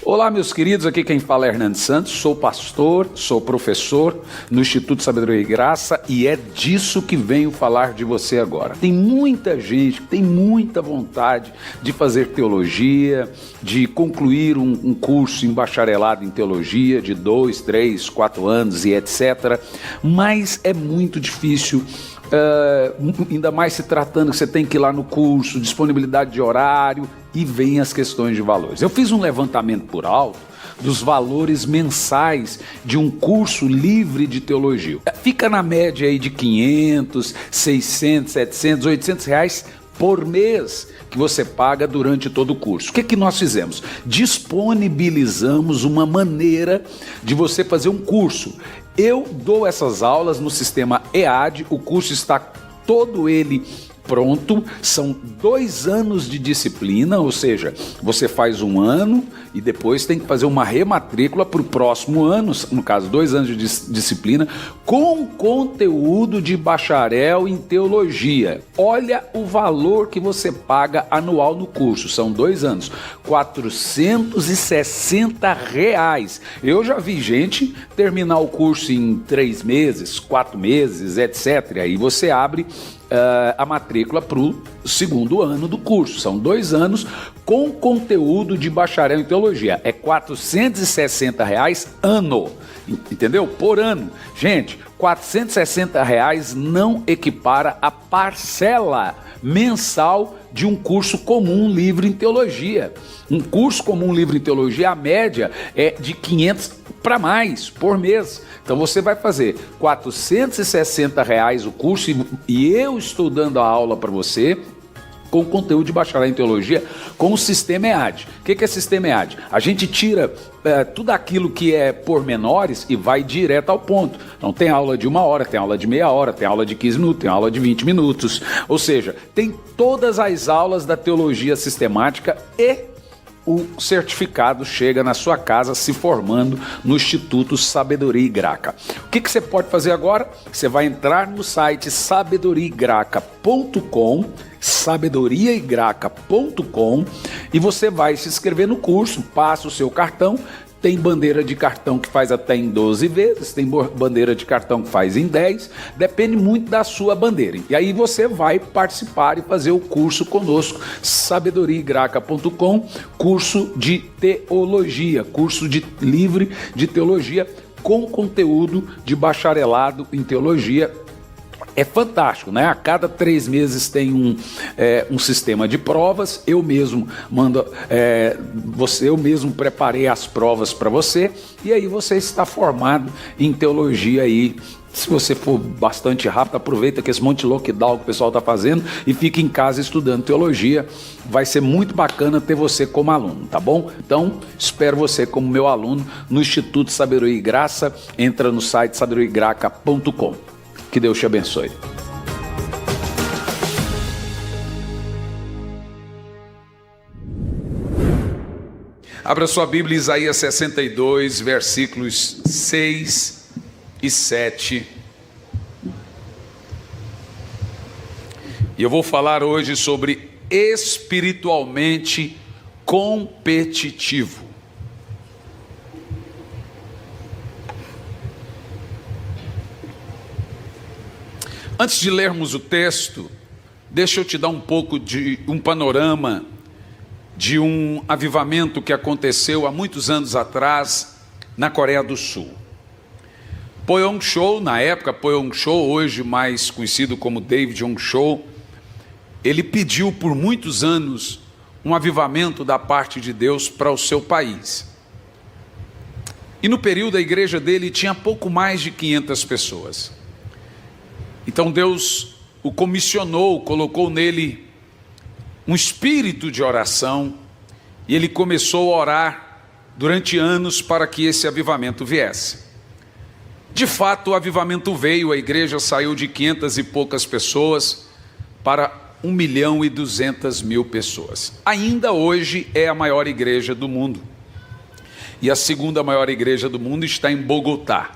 Olá, meus queridos, aqui quem fala é Hernandes Santos, sou pastor, sou professor no Instituto Sabedoria e Graça e é disso que venho falar de você agora. Tem muita gente que tem muita vontade de fazer teologia, de concluir um curso em bacharelado em teologia de 2, 3, 4 anos e etc. Mas é muito difícil. Ainda mais se tratando que você tem que ir lá no curso, disponibilidade de horário e vem as questões de valores. Eu fiz um levantamento por alto dos valores mensais de um curso livre de teologia. Fica na média aí de 500, 600, 700, 800 reais por mês que você paga durante todo o curso. O que nós fizemos? Disponibilizamos uma maneira de você fazer um curso. Eu dou essas aulas no sistema EAD, o curso está todo ele pronto, são 2 anos de disciplina, ou seja, você faz 1 ano e depois tem que fazer uma rematrícula para o próximo ano, no caso 2 anos de disciplina, com conteúdo de bacharel em teologia. Olha o valor que você paga anual no curso, são 2 anos, R$460. Eu já vi gente terminar o curso em 3 meses, 4 meses, etc. Aí você abre a matrícula para o 2º ano do curso. São 2 anos com conteúdo de bacharel em teologia. É R$460 ano, entendeu? Por ano. Gente, R$460 não equipara a parcela mensal de um curso comum livre em teologia. Um curso comum livre em teologia, a média é de 500 para mais por mês. Então você vai fazer R$460 o curso e eu estou dando a aula para você com conteúdo de bacharel em teologia com o sistema EAD. O que é sistema EAD? A gente tira tudo aquilo que é pormenores e vai direto ao ponto. Então tem aula de 1 hora, tem aula de meia hora, tem aula de 15 minutos, tem aula de 20 minutos. Ou seja, tem todas as aulas da teologia sistemática e o certificado chega na sua casa se formando no Instituto Sabedoria e Graça. O que você pode fazer agora? Você vai entrar no site sabedoriaigraca.com, sabedoriaigraca.com, e você vai se inscrever no curso, passa o seu cartão. Tem bandeira de cartão que faz até em 12 vezes, tem bandeira de cartão que faz em 10, depende muito da sua bandeira. E aí você vai participar e fazer o curso conosco, sabedoriaigraca.com, curso de teologia, curso livre de teologia com conteúdo de bacharelado em teologia. É fantástico, né? A cada 3 meses tem um sistema de provas. Eu mesmo eu mesmo preparei as provas para você e aí você está formado em teologia aí. Se você for bastante rápido, aproveita que esse monte de lockdown que o pessoal está fazendo e fica em casa estudando teologia. Vai ser muito bacana ter você como aluno, tá bom? Então, espero você como meu aluno no Instituto Sabedoria e Graça. Entra no site sabedoriaigraca.com. Que Deus te abençoe. Abra sua Bíblia, Isaías 62, versículos 6 e 7. E eu vou falar hoje sobre espiritualmente competitivo. Antes de lermos o texto, deixa eu te dar um pouco de um panorama de um avivamento que aconteceu há muitos anos atrás na Coreia do Sul. Poyong-cho, na época Poyong-cho, hoje mais conhecido como David Jong-cho, ele pediu por muitos anos um avivamento da parte de Deus para o seu país. E no período a igreja dele tinha pouco mais de 500 pessoas. Então Deus o comissionou, colocou nele um espírito de oração e ele começou a orar durante anos para que esse avivamento viesse. De fato, o avivamento veio, a igreja saiu de 500 e poucas pessoas para 1.200.000 pessoas. Ainda hoje é a maior igreja do mundo. E a segunda maior igreja do mundo está em Bogotá.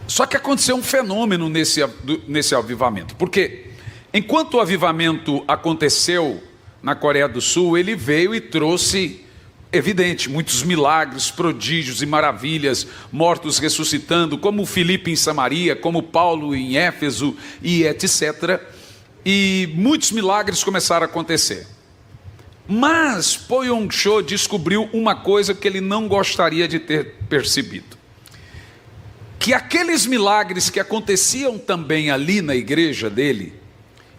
Só que aconteceu um fenômeno nesse avivamento, porque enquanto o avivamento aconteceu na Coreia do Sul, ele veio e trouxe evidente, muitos milagres, prodígios e maravilhas, mortos ressuscitando, como Filipe em Samaria, como Paulo em Éfeso e etc. E muitos milagres começaram a acontecer. Mas Po Yong-cho descobriu uma coisa que ele não gostaria de ter percebido. Que aqueles milagres que aconteciam também ali na igreja dele,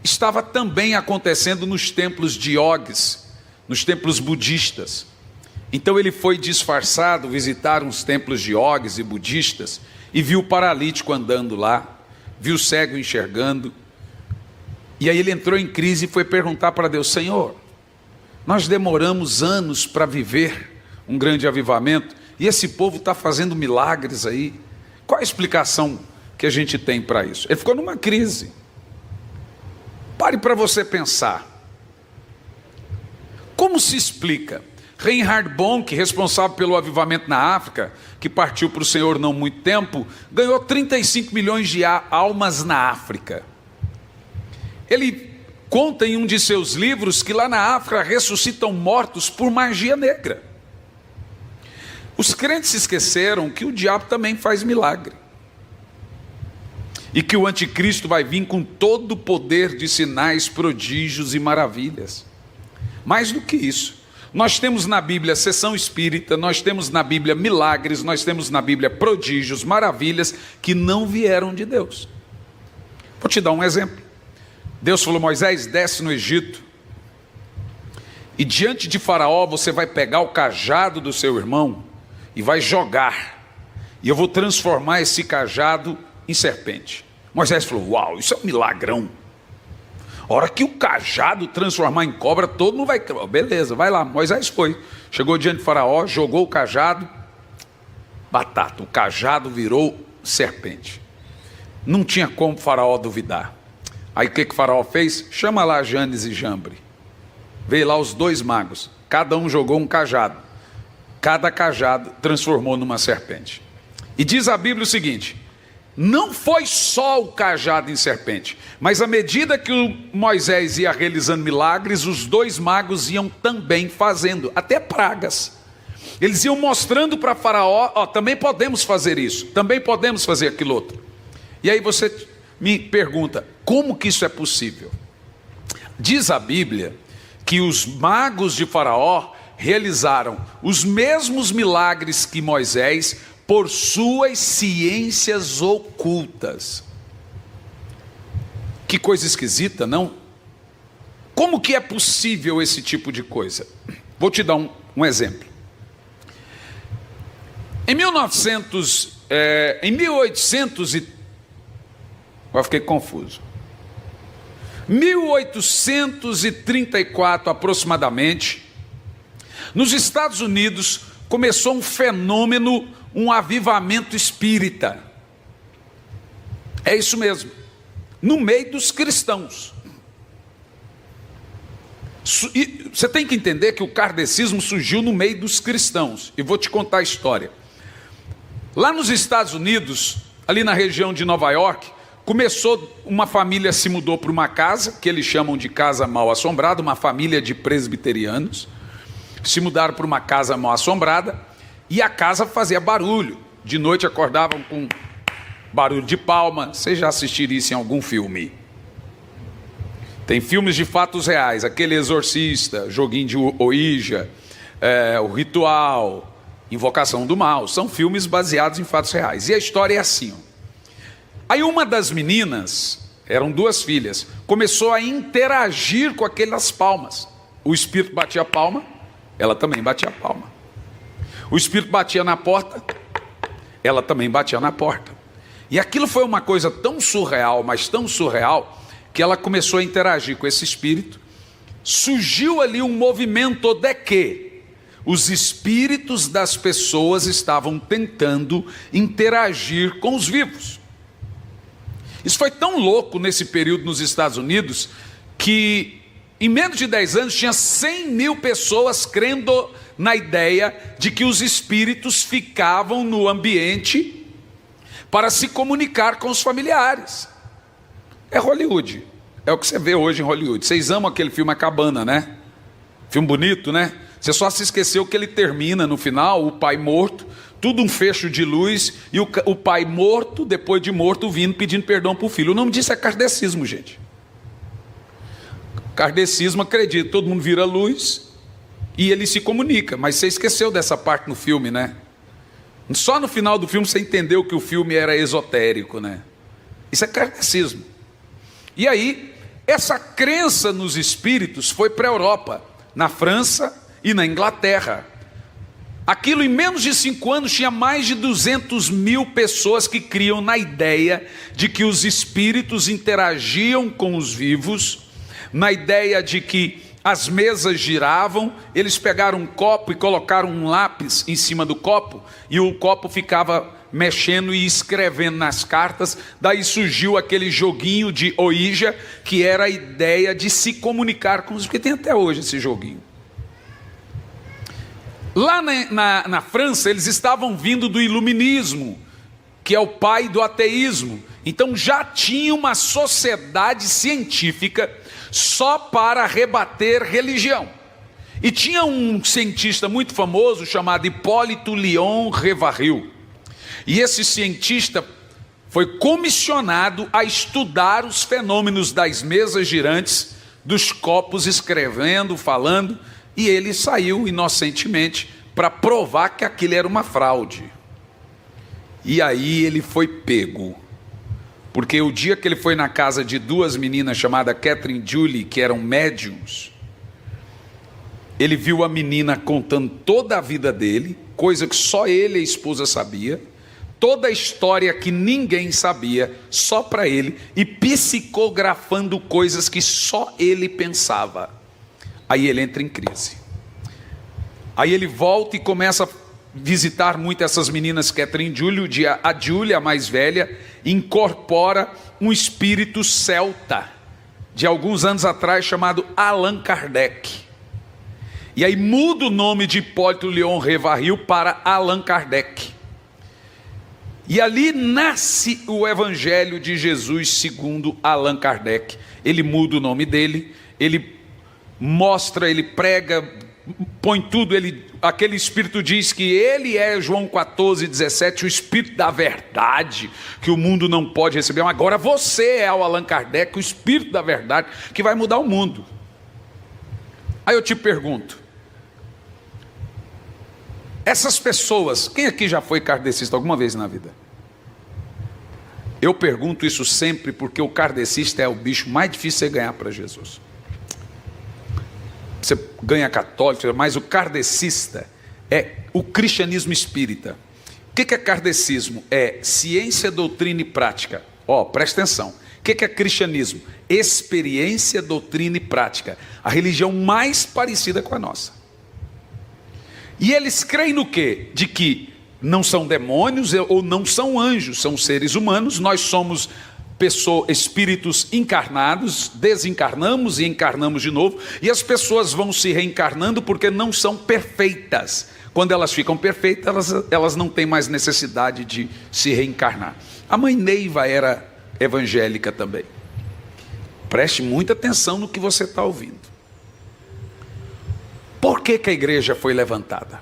estava também acontecendo nos templos de yogis, nos templos budistas. Então ele foi disfarçado visitar uns templos de yogis e budistas e viu o paralítico andando lá, viu o cego enxergando. E aí ele entrou em crise e foi perguntar para Deus: Senhor, nós demoramos anos para viver um grande avivamento e esse povo está fazendo milagres aí. Qual a explicação que a gente tem para isso? Ele ficou numa crise. Pare para você pensar. Como se explica? Reinhard Bonk, responsável pelo avivamento na África, que partiu para o Senhor não muito tempo, ganhou 35 milhões de almas na África. Ele conta em um de seus livros que lá na África ressuscitam mortos por magia negra. Os crentes se esqueceram que o diabo também faz milagre. E que o anticristo vai vir com todo o poder de sinais, prodígios e maravilhas. Mais do que isso, nós temos na Bíblia sessão espírita, nós temos na Bíblia milagres, nós temos na Bíblia prodígios, maravilhas que não vieram de Deus. Vou te dar um exemplo. Deus falou: Moisés, desce no Egito e diante de Faraó você vai pegar o cajado do seu irmão e vai jogar, e eu vou transformar esse cajado em serpente. Moisés falou: uau, isso é um milagrão. A hora que o cajado transformar em cobra, todo mundo vai... Beleza, vai lá. Moisés foi, chegou diante de Faraó, jogou o cajado, batata, o cajado virou serpente. Não tinha como Faraó duvidar. Aí o que Faraó fez? Chama lá Janes e Jambre. Veio lá os dois magos, cada um jogou um cajado. Cada cajado transformou numa serpente. E diz a Bíblia o seguinte: não foi só o cajado em serpente, mas à medida que o Moisés ia realizando milagres, os dois magos iam também fazendo, até pragas. Eles iam mostrando para Faraó: ó, também podemos fazer isso, também podemos fazer aquilo outro. E aí você me pergunta, como que isso é possível? Diz a Bíblia que os magos de Faraó realizaram os mesmos milagres que Moisés por suas ciências ocultas. Que coisa esquisita, não? Como que é possível esse tipo de coisa? Vou te dar um exemplo. Em 1834 aproximadamente, nos Estados Unidos começou um fenômeno, um avivamento espírita. É isso mesmo, no meio dos cristãos. E você tem que entender que o kardecismo surgiu no meio dos cristãos, e vou te contar a história. Lá nos Estados Unidos, ali na região de Nova York, começou, uma família se mudou para uma casa, que eles chamam de casa mal assombrada, uma família de presbiterianos, se mudaram para uma casa mal assombrada, e a casa fazia barulho, de noite acordavam com barulho de palma. Vocês já assistiram isso em algum filme? Tem filmes de fatos reais, aquele Exorcista, Joguinho de Ouija, O Ritual, Invocação do Mal, são filmes baseados em fatos reais, e a história é assim, ó. Aí uma das meninas, eram duas filhas, começou a interagir com aquelas palmas. O espírito batia a palma, ela também batia a palma. O espírito batia na porta, ela também batia na porta. E aquilo foi uma coisa tão surreal, mas tão surreal, que ela começou a interagir com esse espírito. Surgiu ali um movimento de que os espíritos das pessoas estavam tentando interagir com os vivos. Isso foi tão louco nesse período nos Estados Unidos, que em menos de 10 anos tinha 100 mil pessoas crendo na ideia de que os espíritos ficavam no ambiente para se comunicar com os familiares. É Hollywood, é o que você vê hoje em Hollywood. Vocês amam aquele filme A Cabana, né? Filme bonito, né? Você só se esqueceu que ele termina no final, o pai morto, tudo um fecho de luz, e o pai morto, depois de morto, vindo pedindo perdão para o filho. O nome disso é kardecismo, gente. Kardecismo acredita, todo mundo vira luz e ele se comunica, mas você esqueceu dessa parte no filme, né? Só no final do filme você entendeu que o filme era esotérico, né? Isso é kardecismo. E aí, essa crença nos espíritos foi para a Europa, na França e na Inglaterra. Aquilo em menos de 5 anos tinha mais de 200 mil pessoas que criam na ideia de que os espíritos interagiam com os vivos, na ideia de que as mesas giravam, eles pegaram um copo e colocaram um lápis em cima do copo, e o copo ficava mexendo e escrevendo nas cartas. Daí surgiu aquele joguinho de Ouija, que era a ideia de se comunicar com os... porque tem até hoje esse joguinho. Lá na França, eles estavam vindo do iluminismo, que é o pai do ateísmo. Então já tinha uma sociedade científica só para rebater religião. E tinha um cientista muito famoso chamado Hipólito Léon Revaril. E esse cientista foi comissionado a estudar os fenômenos das mesas girantes, dos copos escrevendo, falando, e ele saiu inocentemente para provar que aquilo era uma fraude. E aí ele foi pego, porque o dia que ele foi na casa de 2 meninas chamadas Catherine e Julie, que eram médiums, ele viu a menina contando toda a vida dele, coisa que só ele e a esposa sabia, toda a história que ninguém sabia, só para ele, e psicografando coisas que só ele pensava. Aí ele entra em crise. Aí ele volta e começa a visitar muito essas meninas, Catherine e Julie. A Julie, a mais velha, incorpora um espírito celta, de alguns anos atrás, chamado Allan Kardec. E aí muda o nome de Hipólito Léon Revaril para Allan Kardec. E ali nasce o Evangelho de Jesus segundo Allan Kardec. Ele muda o nome dele, ele mostra, ele prega, põe tudo, aquele espírito diz que ele é João 14,17, o espírito da verdade, que o mundo não pode receber. Agora você é o Allan Kardec, o espírito da verdade, que vai mudar o mundo. Aí eu te pergunto, essas pessoas, quem aqui já foi kardecista alguma vez na vida? Eu pergunto isso sempre porque o kardecista é o bicho mais difícil de ganhar para Jesus. Você ganha católico, mas o kardecista é o cristianismo espírita. O que é kardecismo? É ciência, doutrina e prática. Presta atenção. O que é cristianismo? Experiência, doutrina e prática. A religião mais parecida com a nossa. E eles creem no quê? De que não são demônios ou não são anjos, são seres humanos. Nós somos espíritos encarnados, desencarnamos e encarnamos de novo, e as pessoas vão se reencarnando porque não são perfeitas. Quando elas ficam perfeitas, elas não têm mais necessidade de se reencarnar. A mãe Neiva era evangélica também. Preste muita atenção no que você está ouvindo. Por que a igreja foi levantada?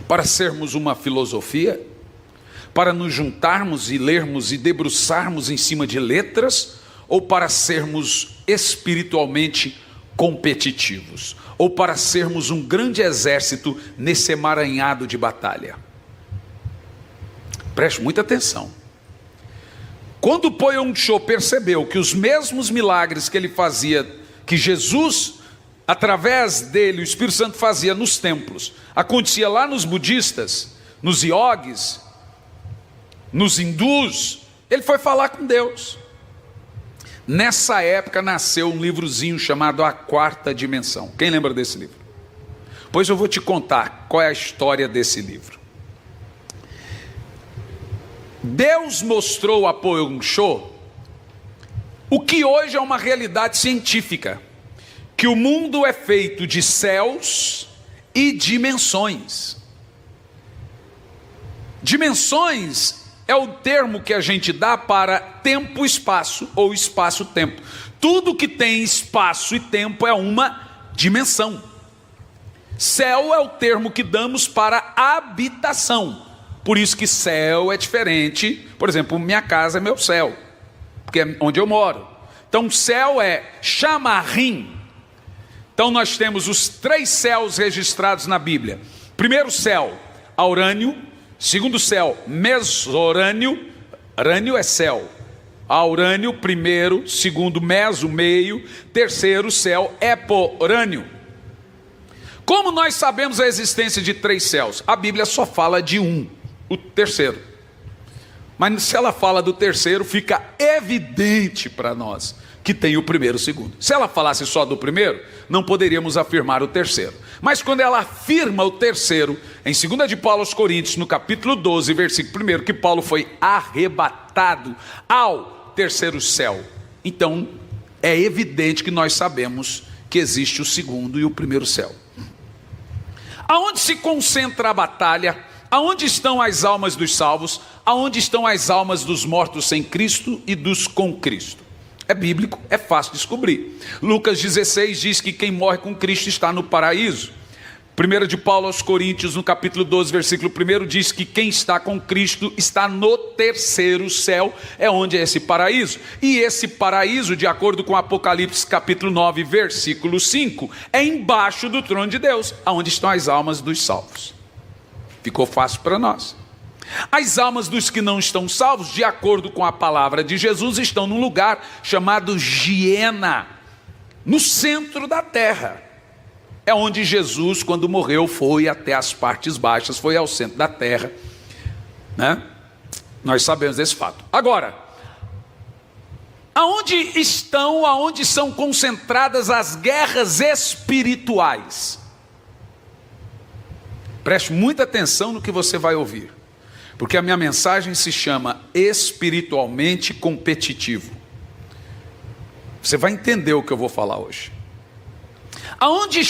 Para sermos uma filosofia? Para nos juntarmos e lermos e debruçarmos em cima de letras? Ou para sermos espiritualmente competitivos? Ou para sermos um grande exército nesse emaranhado de batalha? Preste muita atenção. Quando Poyong Cho percebeu que os mesmos milagres que ele fazia, que Jesus, através dele, o Espírito Santo fazia nos templos, acontecia lá nos budistas, nos iogues, nos hindus, ele foi falar com Deus. Nessa época nasceu um livrozinho chamado A Quarta Dimensão. Quem lembra desse livro? Pois eu vou te contar qual é a história desse livro. Deus mostrou a Poyong Cho o que hoje é uma realidade científica, que o mundo é feito de céus e dimensões. Dimensões é o termo que a gente dá para tempo-espaço ou espaço-tempo. Tudo que tem espaço e tempo é uma dimensão. Céu é o termo que damos para habitação. Por isso que céu é diferente. Por exemplo, minha casa é meu céu, porque é onde eu moro. Então céu é chamarim. Então nós temos os 3 céus registrados na Bíblia. Primeiro céu, aurânio. Segundo céu, mesorânio. Rânio é céu. Aurânio, primeiro. Segundo, meso, meio. Terceiro céu, eporânio. Como nós sabemos a existência de 3 céus? A Bíblia só fala de um, o terceiro. Mas se ela fala do terceiro, fica evidente para nós que tem o primeiro e o segundo. Se ela falasse só do primeiro, não poderíamos afirmar o terceiro. Mas quando ela afirma o terceiro, em 2 de Paulo aos Coríntios, no capítulo 12, versículo 1, que Paulo foi arrebatado ao terceiro céu. Então, é evidente que nós sabemos que existe o segundo e o primeiro céu. Aonde se concentra a batalha? Aonde estão as almas dos salvos? Aonde estão as almas dos mortos sem Cristo e dos com Cristo? É bíblico, é fácil descobrir. Lucas 16 diz que quem morre com Cristo está no paraíso. 1 de Paulo aos Coríntios, no capítulo 12, versículo 1, diz que quem está com Cristo está no terceiro céu, é onde é esse paraíso. E esse paraíso, de acordo com Apocalipse capítulo 9, versículo 5, é embaixo do trono de Deus, onde estão as almas dos salvos. Ficou fácil para nós. As almas dos que não estão salvos, de acordo com a palavra de Jesus, estão num lugar chamado Giena, no centro da terra. É onde Jesus, quando morreu, foi até as partes baixas, foi ao centro da terra, né? Nós sabemos desse fato. Agora, aonde são concentradas as guerras espirituais? Preste muita atenção no que você vai ouvir, porque a minha mensagem se chama espiritualmente competitivo. Você vai entender o que eu vou falar hoje. Aonde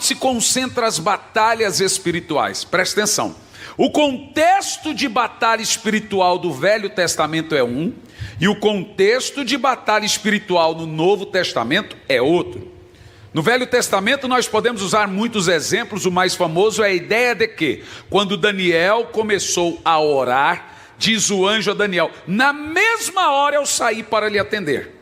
se concentram as batalhas espirituais? Preste atenção. O contexto de batalha espiritual do Velho Testamento é um, e o contexto de batalha espiritual no Novo Testamento é outro. No Velho Testamento nós podemos usar muitos exemplos, o mais famoso é a ideia de que, quando Daniel começou a orar, diz o anjo a Daniel, na mesma hora eu saí para lhe atender.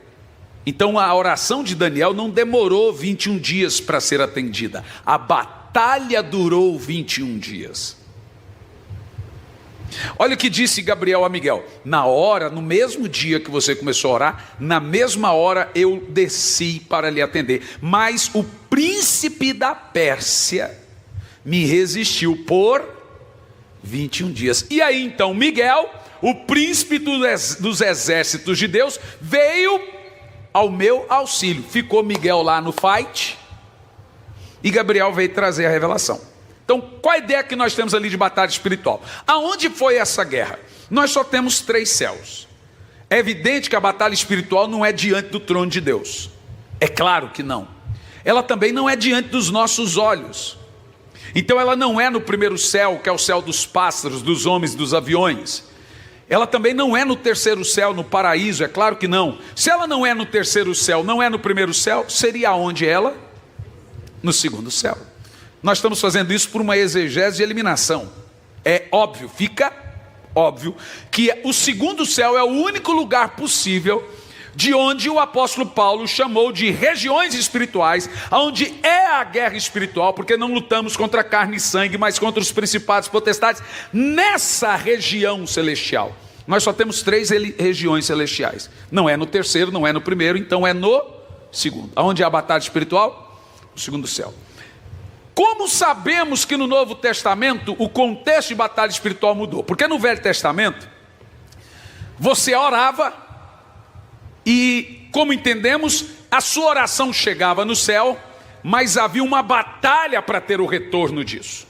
Então a oração de Daniel não demorou 21 dias para ser atendida, a batalha durou 21 dias. Olha o que disse Gabriel a Miguel, no mesmo dia que você começou a orar, na mesma hora eu desci para lhe atender, mas o príncipe da Pérsia me resistiu por 21 dias. E aí então Miguel, o príncipe dos exércitos de Deus, veio ao meu auxílio. Ficou Miguel lá no fight e Gabriel veio trazer a revelação. Então, qual a ideia que nós temos ali de batalha espiritual? Aonde foi essa guerra? Nós só temos 3 céus. É evidente que a batalha espiritual não é diante do trono de Deus. É claro que não. Ela também não é diante dos nossos olhos. Então ela não é no primeiro céu, que é o céu dos pássaros, dos homens, dos aviões. Ela também não é no terceiro céu, no paraíso, é claro que não. Se ela não é no terceiro céu, não é no primeiro céu, seria onde ela? No segundo céu. Nós estamos fazendo isso por uma exegese de eliminação. É óbvio, fica óbvio, que o segundo céu é o único lugar possível de onde o apóstolo Paulo chamou de regiões espirituais, onde é a guerra espiritual, porque não lutamos contra carne e sangue, mas contra os principados e potestades, nessa região celestial. Nós só temos 3 regiões celestiais, não é no terceiro, não é no primeiro, então é no segundo. Aonde é a batalha espiritual? O segundo céu. Como sabemos que no Novo Testamento o contexto de batalha espiritual mudou? Porque no Velho Testamento você orava e, como entendemos, a sua oração chegava no céu, mas havia uma batalha para ter o retorno disso.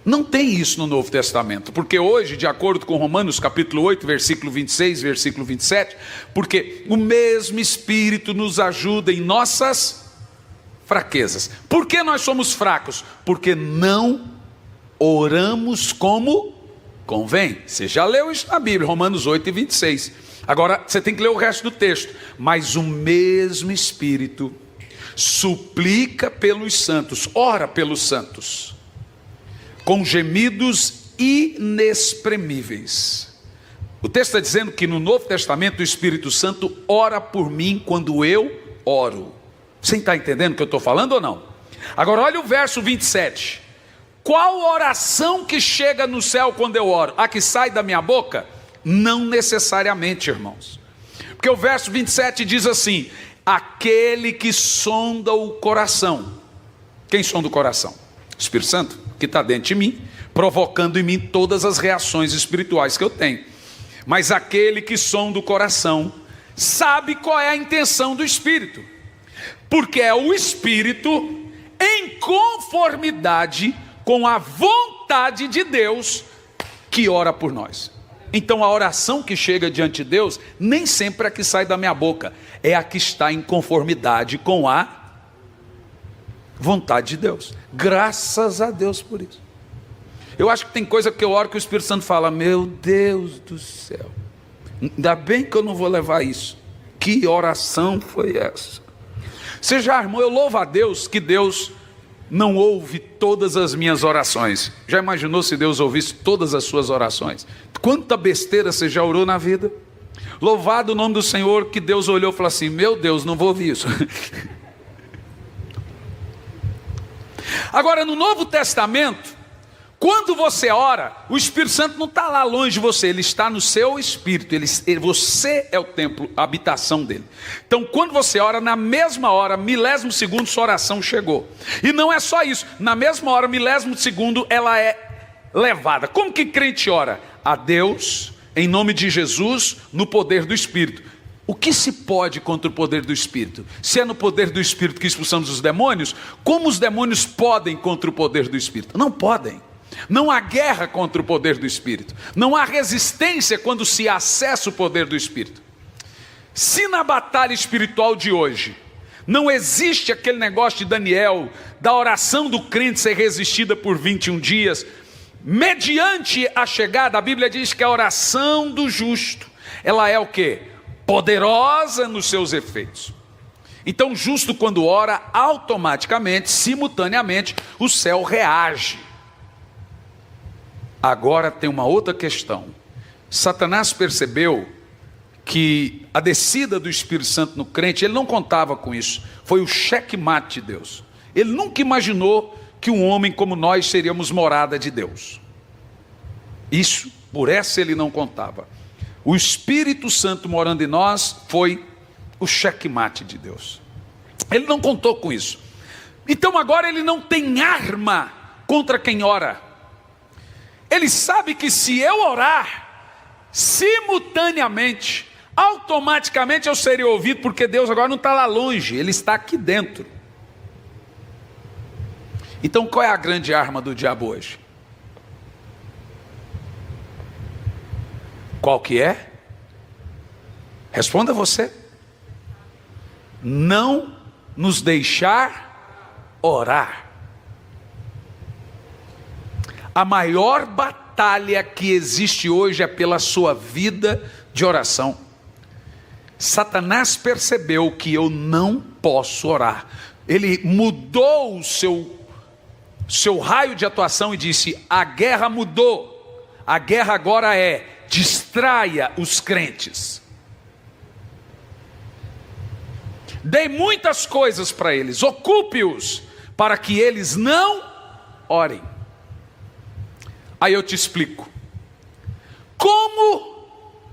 Não tem isso no Novo Testamento, porque hoje, de acordo com Romanos capítulo 8, versículo 26, versículo 27, porque o mesmo Espírito nos ajuda em nossas fraquezas. Por que nós somos fracos? Porque não oramos como convém. Você já leu isso na Bíblia, Romanos 8 e 26. Agora você tem que ler o resto do texto. Mas o mesmo Espírito suplica pelos santos, ora pelos santos, com gemidos inexprimíveis. O texto está dizendo que no Novo Testamento o Espírito Santo ora por mim quando eu oro. Você está entendendo o que eu estou falando ou não? Agora olha o verso 27. Qual oração que chega no céu quando eu oro? A que sai da minha boca? Não necessariamente, irmãos. Porque o verso 27 diz assim: aquele que sonda o coração. Quem sonda o coração? O Espírito Santo, que está dentro de mim, provocando em mim todas as reações espirituais que eu tenho. Mas aquele que sonda o coração sabe qual é a intenção do Espírito, porque é o Espírito em conformidade com a vontade de Deus que ora por nós. Então a oração que chega diante de Deus nem sempre é a que sai da minha boca, é a que está em conformidade com a vontade de Deus. Graças a Deus por isso. Eu acho que tem coisa que eu oro que o Espírito Santo fala: meu Deus do céu, ainda bem que eu não vou levar isso. Que oração foi essa? Você já armou? Eu louvo a Deus que Deus não ouve todas as minhas orações. Já imaginou se Deus ouvisse todas as suas orações? Quanta besteira você já orou na vida? Louvado o nome do Senhor que Deus olhou e falou assim: meu Deus, não vou ouvir isso. Agora no Novo Testamento, quando você ora, o Espírito Santo não está lá longe de você, ele está no seu espírito, você é o templo, a habitação dele. Então quando você ora, na mesma hora, milésimo segundo, sua oração chegou. E não é só isso, na mesma hora, milésimo segundo, ela é levada. Como que crente ora? A Deus, em nome de Jesus, no poder do Espírito. O que se pode contra o poder do Espírito? Se é no poder do Espírito que expulsamos os demônios, como os demônios podem contra o poder do Espírito? Não podem. Não há guerra contra o poder do Espírito. Não há resistência quando se acessa o poder do Espírito. Se na batalha espiritual de hoje não existe aquele negócio de Daniel, da oração do crente ser resistida por 21 dias, mediante a chegada, a Bíblia diz que a oração do justo, ela é o quê? Poderosa nos seus efeitos. Então o justo quando ora, automaticamente, simultaneamente, o céu reage. Agora tem uma outra questão. Satanás percebeu que a descida do Espírito Santo no crente, ele não contava com isso. Foi o checkmate de Deus. Ele nunca imaginou que um homem como nós seríamos morada de Deus. Isso, por essa ele não contava. O Espírito Santo morando em nós foi o checkmate de Deus. Ele não contou com isso. Então agora ele não tem arma contra quem ora. Ele sabe que se eu orar, simultaneamente, automaticamente eu serei ouvido, porque Deus agora não está lá longe, Ele está aqui dentro. Então qual é a grande arma do diabo hoje? Qual que é? Responda você. Não nos deixar orar. A maior batalha que existe hoje é pela sua vida de oração. Satanás percebeu que eu não posso orar. Ele mudou o seu raio de atuação e disse: a guerra mudou. A guerra agora é: distraia os crentes. Dei muitas coisas para eles, ocupe-os, para que eles não orem. Aí eu te explico. Como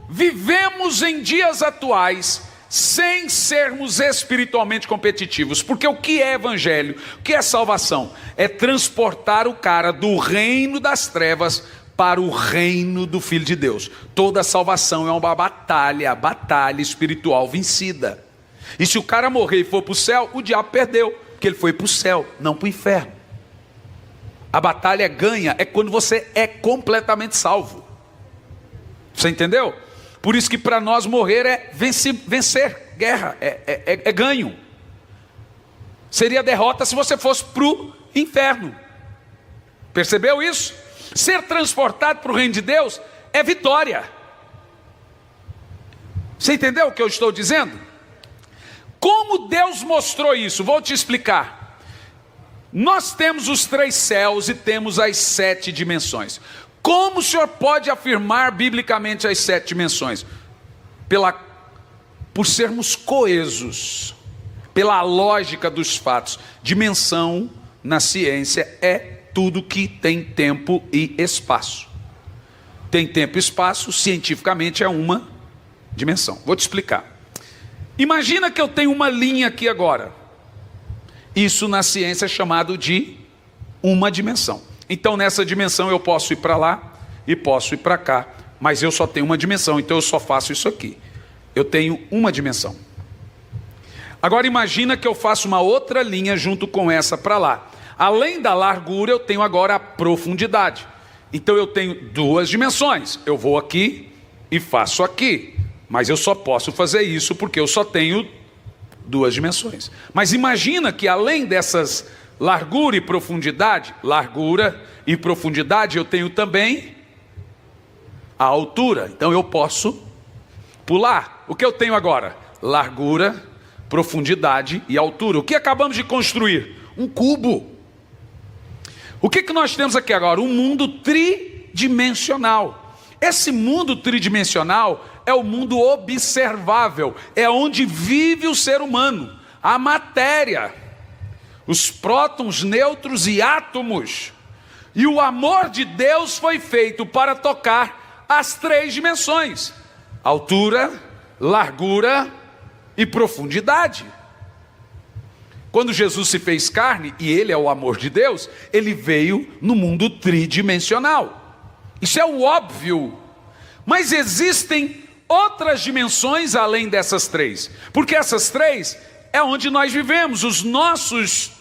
vivemos em dias atuais sem sermos espiritualmente competitivos? Porque o que é evangelho? O que é salvação? É transportar o cara do reino das trevas para o reino do Filho de Deus. Toda salvação é uma batalha espiritual vencida. E se o cara morrer e for para o céu, o diabo perdeu, porque ele foi para o céu, não para o inferno. A batalha ganha é quando você é completamente salvo. Você entendeu? Por isso que para nós morrer é vencer guerra, é ganho. Seria derrota se você fosse para o inferno. Percebeu isso? Ser transportado para o reino de Deus é vitória. Você entendeu o que eu estou dizendo? Como Deus mostrou isso? Vou te explicar. Nós temos os 3 céus e temos as 7 dimensões. Como o Senhor pode afirmar biblicamente as 7 dimensões? Por sermos coesos, pela lógica dos fatos. Dimensão na ciência é tudo que tem tempo e espaço. Tem tempo e espaço, cientificamente é uma dimensão. Vou te explicar. Imagina que eu tenho uma linha aqui agora. Isso na ciência é chamado de uma dimensão. Então nessa dimensão eu posso ir para lá e posso ir para cá, mas eu só tenho uma dimensão, então eu só faço isso aqui. Eu tenho uma dimensão. Agora imagina que eu faço uma outra linha junto com essa para lá. Além da largura eu tenho agora a profundidade. Então eu tenho 2 dimensões. Eu vou aqui e faço aqui. Mas eu só posso fazer isso porque eu só tenho 2 dimensões. Mas imagina que além dessas largura e profundidade, eu tenho também a altura. Então eu posso pular. O que eu tenho agora? Largura, profundidade e altura. O que acabamos de construir? Um cubo. O que nós temos aqui agora? Um mundo tridimensional. Esse mundo tridimensional é o mundo observável, é onde vive o ser humano, a matéria, os prótons, nêutrons e átomos. E o amor de Deus foi feito para tocar as 3 dimensões: altura, largura e profundidade. Quando Jesus se fez carne, e Ele é o amor de Deus, Ele veio no mundo tridimensional. Isso é o óbvio. Mas existem outras dimensões além dessas 3. Porque essas 3 é onde nós vivemos. Os nossos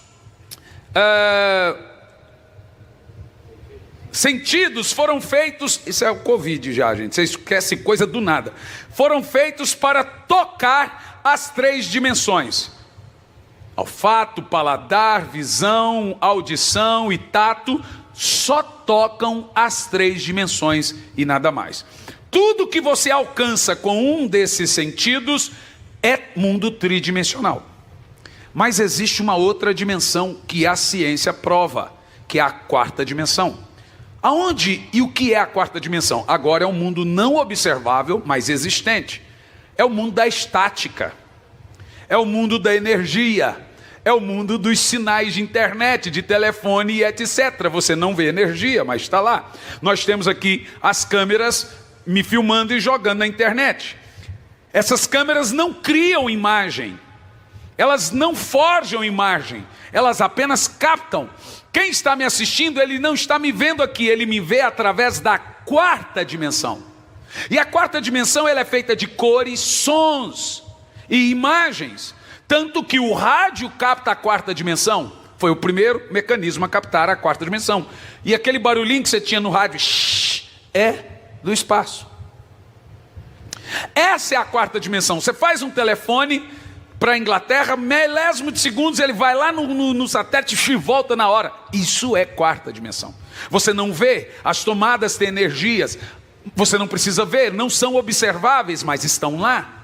sentidos foram feitos... Isso é o Covid já, gente. Vocês esquecem coisa do nada. Foram feitos para tocar as 3 dimensões. Olfato, paladar, visão, audição e tato só tocam as 3 dimensões e nada mais. Tudo que você alcança com um desses sentidos é mundo tridimensional. Mas existe uma outra dimensão que a ciência prova, que é a 4ª dimensão. Aonde e o que é a 4ª dimensão? Agora é um mundo não observável, mas existente. É o mundo da estática. É o mundo da energia. É o mundo dos sinais de internet, de telefone e etc. Você não vê energia, mas está lá. Nós temos aqui as câmeras me filmando e jogando na internet. Essas câmeras não criam imagem. Elas não forjam imagem. Elas apenas captam. Quem está me assistindo, ele não está me vendo aqui. Ele me vê através da 4ª dimensão. E a 4ª dimensão ela é feita de cores, sons e imagens. Tanto que o rádio capta a 4ª dimensão. Foi o primeiro mecanismo a captar a 4ª dimensão. E aquele barulhinho que você tinha no rádio, é do espaço. Essa é a 4ª dimensão. Você faz um telefone para a Inglaterra, milésimo de segundos, ele vai lá no satélite e volta na hora. Isso é 4ª dimensão. Você não vê, as tomadas têm energias. Você não precisa ver, não são observáveis, mas estão lá.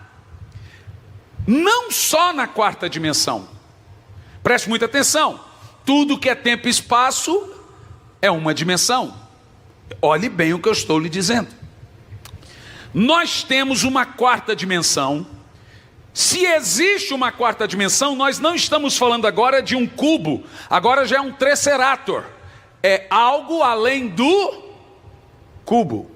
Não só na 4ª dimensão. Preste muita atenção. Tudo que é tempo e espaço é uma dimensão. Olhe bem o que eu estou lhe dizendo. Nós temos uma 4ª dimensão. Se existe uma 4ª dimensão, nós não estamos falando agora de um cubo. Agora já é um tesserator. É algo além do cubo.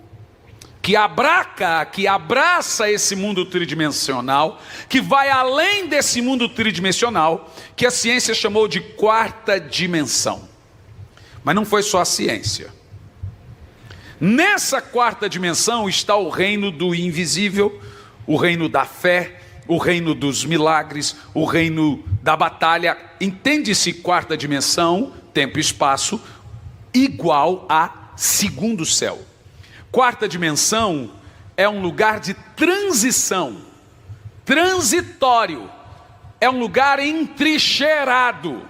Que abraça esse mundo tridimensional, que vai além desse mundo tridimensional, que a ciência chamou de 4ª dimensão. Mas não foi só a ciência. Nessa 4ª dimensão está o reino do invisível, o reino da fé, o reino dos milagres, o reino da batalha. Entende-se 4ª dimensão, tempo e espaço, igual a 2º céu. 4ª dimensão é um lugar de transição, transitório, é um lugar entrincheirado,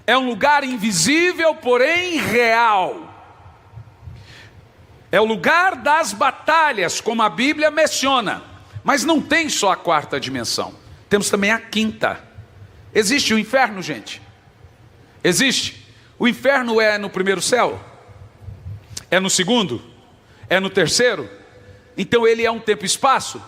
é um lugar invisível, porém real, é o lugar das batalhas, como a Bíblia menciona, mas não tem só a 4ª dimensão, temos também a quinta. Existe o inferno, gente? Existe. O inferno é no primeiro céu? É no segundo? É no terceiro? Então ele é um tempo e espaço?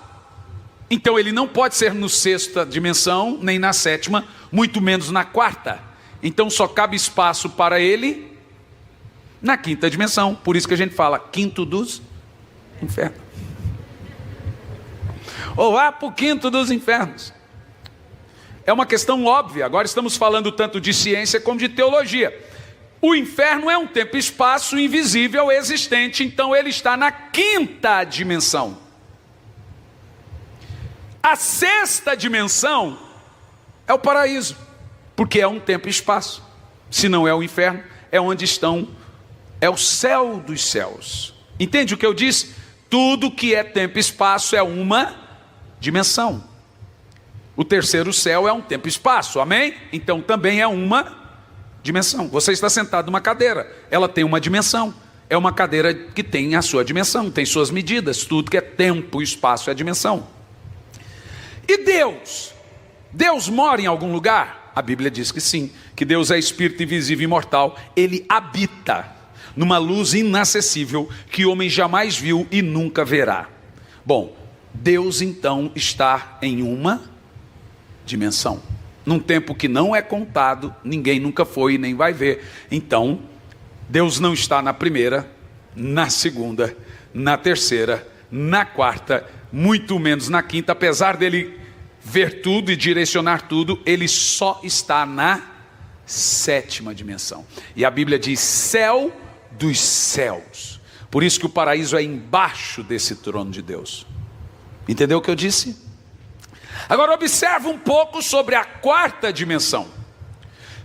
Então ele não pode ser no sexta dimensão, nem na sétima, muito menos na quarta. Então só cabe espaço para ele na quinta dimensão. Por isso que a gente fala quinto dos infernos. Ou vá para o quinto dos infernos. É uma questão óbvia. Agora estamos falando tanto de ciência como de teologia. O inferno é um tempo e espaço invisível, existente. Então ele está na quinta dimensão. A sexta dimensão é o paraíso, porque é um tempo e espaço. Se não é o inferno, é onde estão, é o céu dos céus. Entende o que eu disse? Tudo que é tempo e espaço é uma dimensão. O terceiro céu é um tempo e espaço, amém? Então também é uma dimensão. Você está sentado numa cadeira, ela tem uma dimensão. É uma cadeira que tem a sua dimensão, tem suas medidas. Tudo que é tempo e espaço é dimensão. E Deus? Deus mora em algum lugar? A Bíblia diz que sim, que Deus é espírito invisível e imortal. Ele habita numa luz inacessível que o homem jamais viu e nunca verá. Bom, Deus então está em uma dimensão, num tempo que não é contado, ninguém nunca foi nem vai ver. Então, Deus não está na primeira, na segunda, na terceira, na quarta, muito menos na quinta. Apesar dele ver tudo e direcionar tudo, ele só está na sétima dimensão. E a Bíblia diz céu dos céus. Por isso que o paraíso é embaixo desse trono de Deus. Entendeu o que eu disse? Agora observa um pouco sobre a quarta dimensão.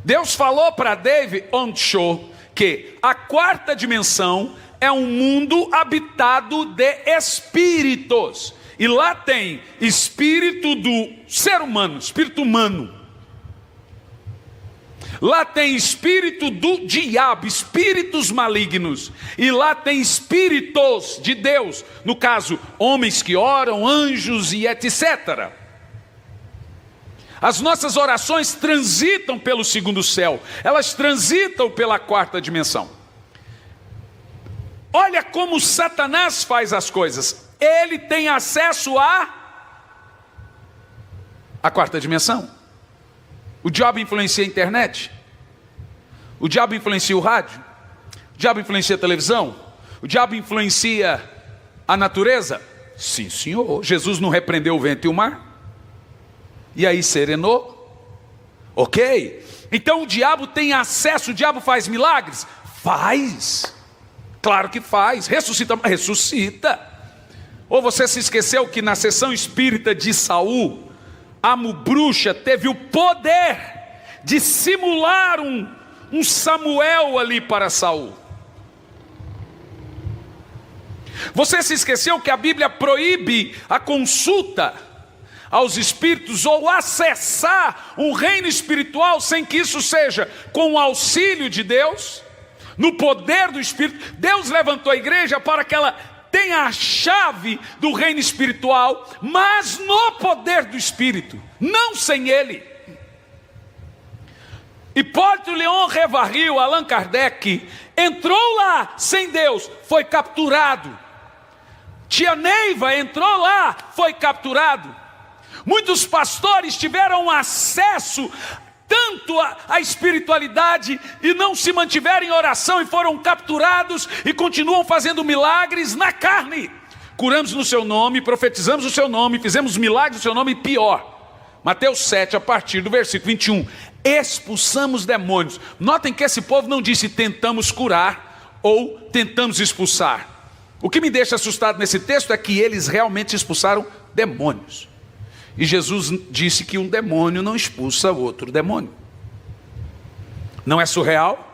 Deus falou para David Onshore que a quarta dimensão é um mundo habitado de espíritos. E lá tem espírito do ser humano, espírito humano. Lá tem espírito do diabo, espíritos malignos. E lá tem espíritos de Deus. No caso, homens que oram, anjos e etc. As nossas orações transitam pelo segundo céu. Elas transitam pela quarta dimensão. Olha como Satanás faz as coisas. Ele tem acesso à quarta dimensão. O diabo influencia a internet. O diabo influencia o rádio. O diabo influencia a televisão. O diabo influencia a natureza. Sim, senhor. Jesus não repreendeu o vento e o mar? E aí serenou? Ok. Então o diabo tem acesso. O diabo faz milagres? Faz. Claro que faz. Ressuscita? Ressuscita. Ou você se esqueceu que na sessão espírita de Saul, a Mubruxa teve o poder de simular um Samuel ali para Saul. Você se esqueceu que a Bíblia proíbe a consulta aos espíritos ou acessar um reino espiritual sem que isso seja com o auxílio de Deus, no poder do Espírito. Deus levantou a igreja para que ela tenha a chave do reino espiritual, mas no poder do Espírito, não sem ele. Hipólito Leon Revaril, Allan Kardec, entrou lá sem Deus, foi capturado. Tia Neiva entrou lá, foi capturado. Muitos pastores tiveram acesso tanto à espiritualidade e não se mantiveram em oração e foram capturados e continuam fazendo milagres na carne. Curamos no seu nome, profetizamos no seu nome, fizemos milagres no seu nome, e pior. Mateus 7, a partir do versículo 21. Expulsamos demônios. Notem que esse povo não disse tentamos curar ou tentamos expulsar. O que me deixa assustado nesse texto é que eles realmente expulsaram demônios. E Jesus disse que um demônio não expulsa outro demônio. Não é surreal?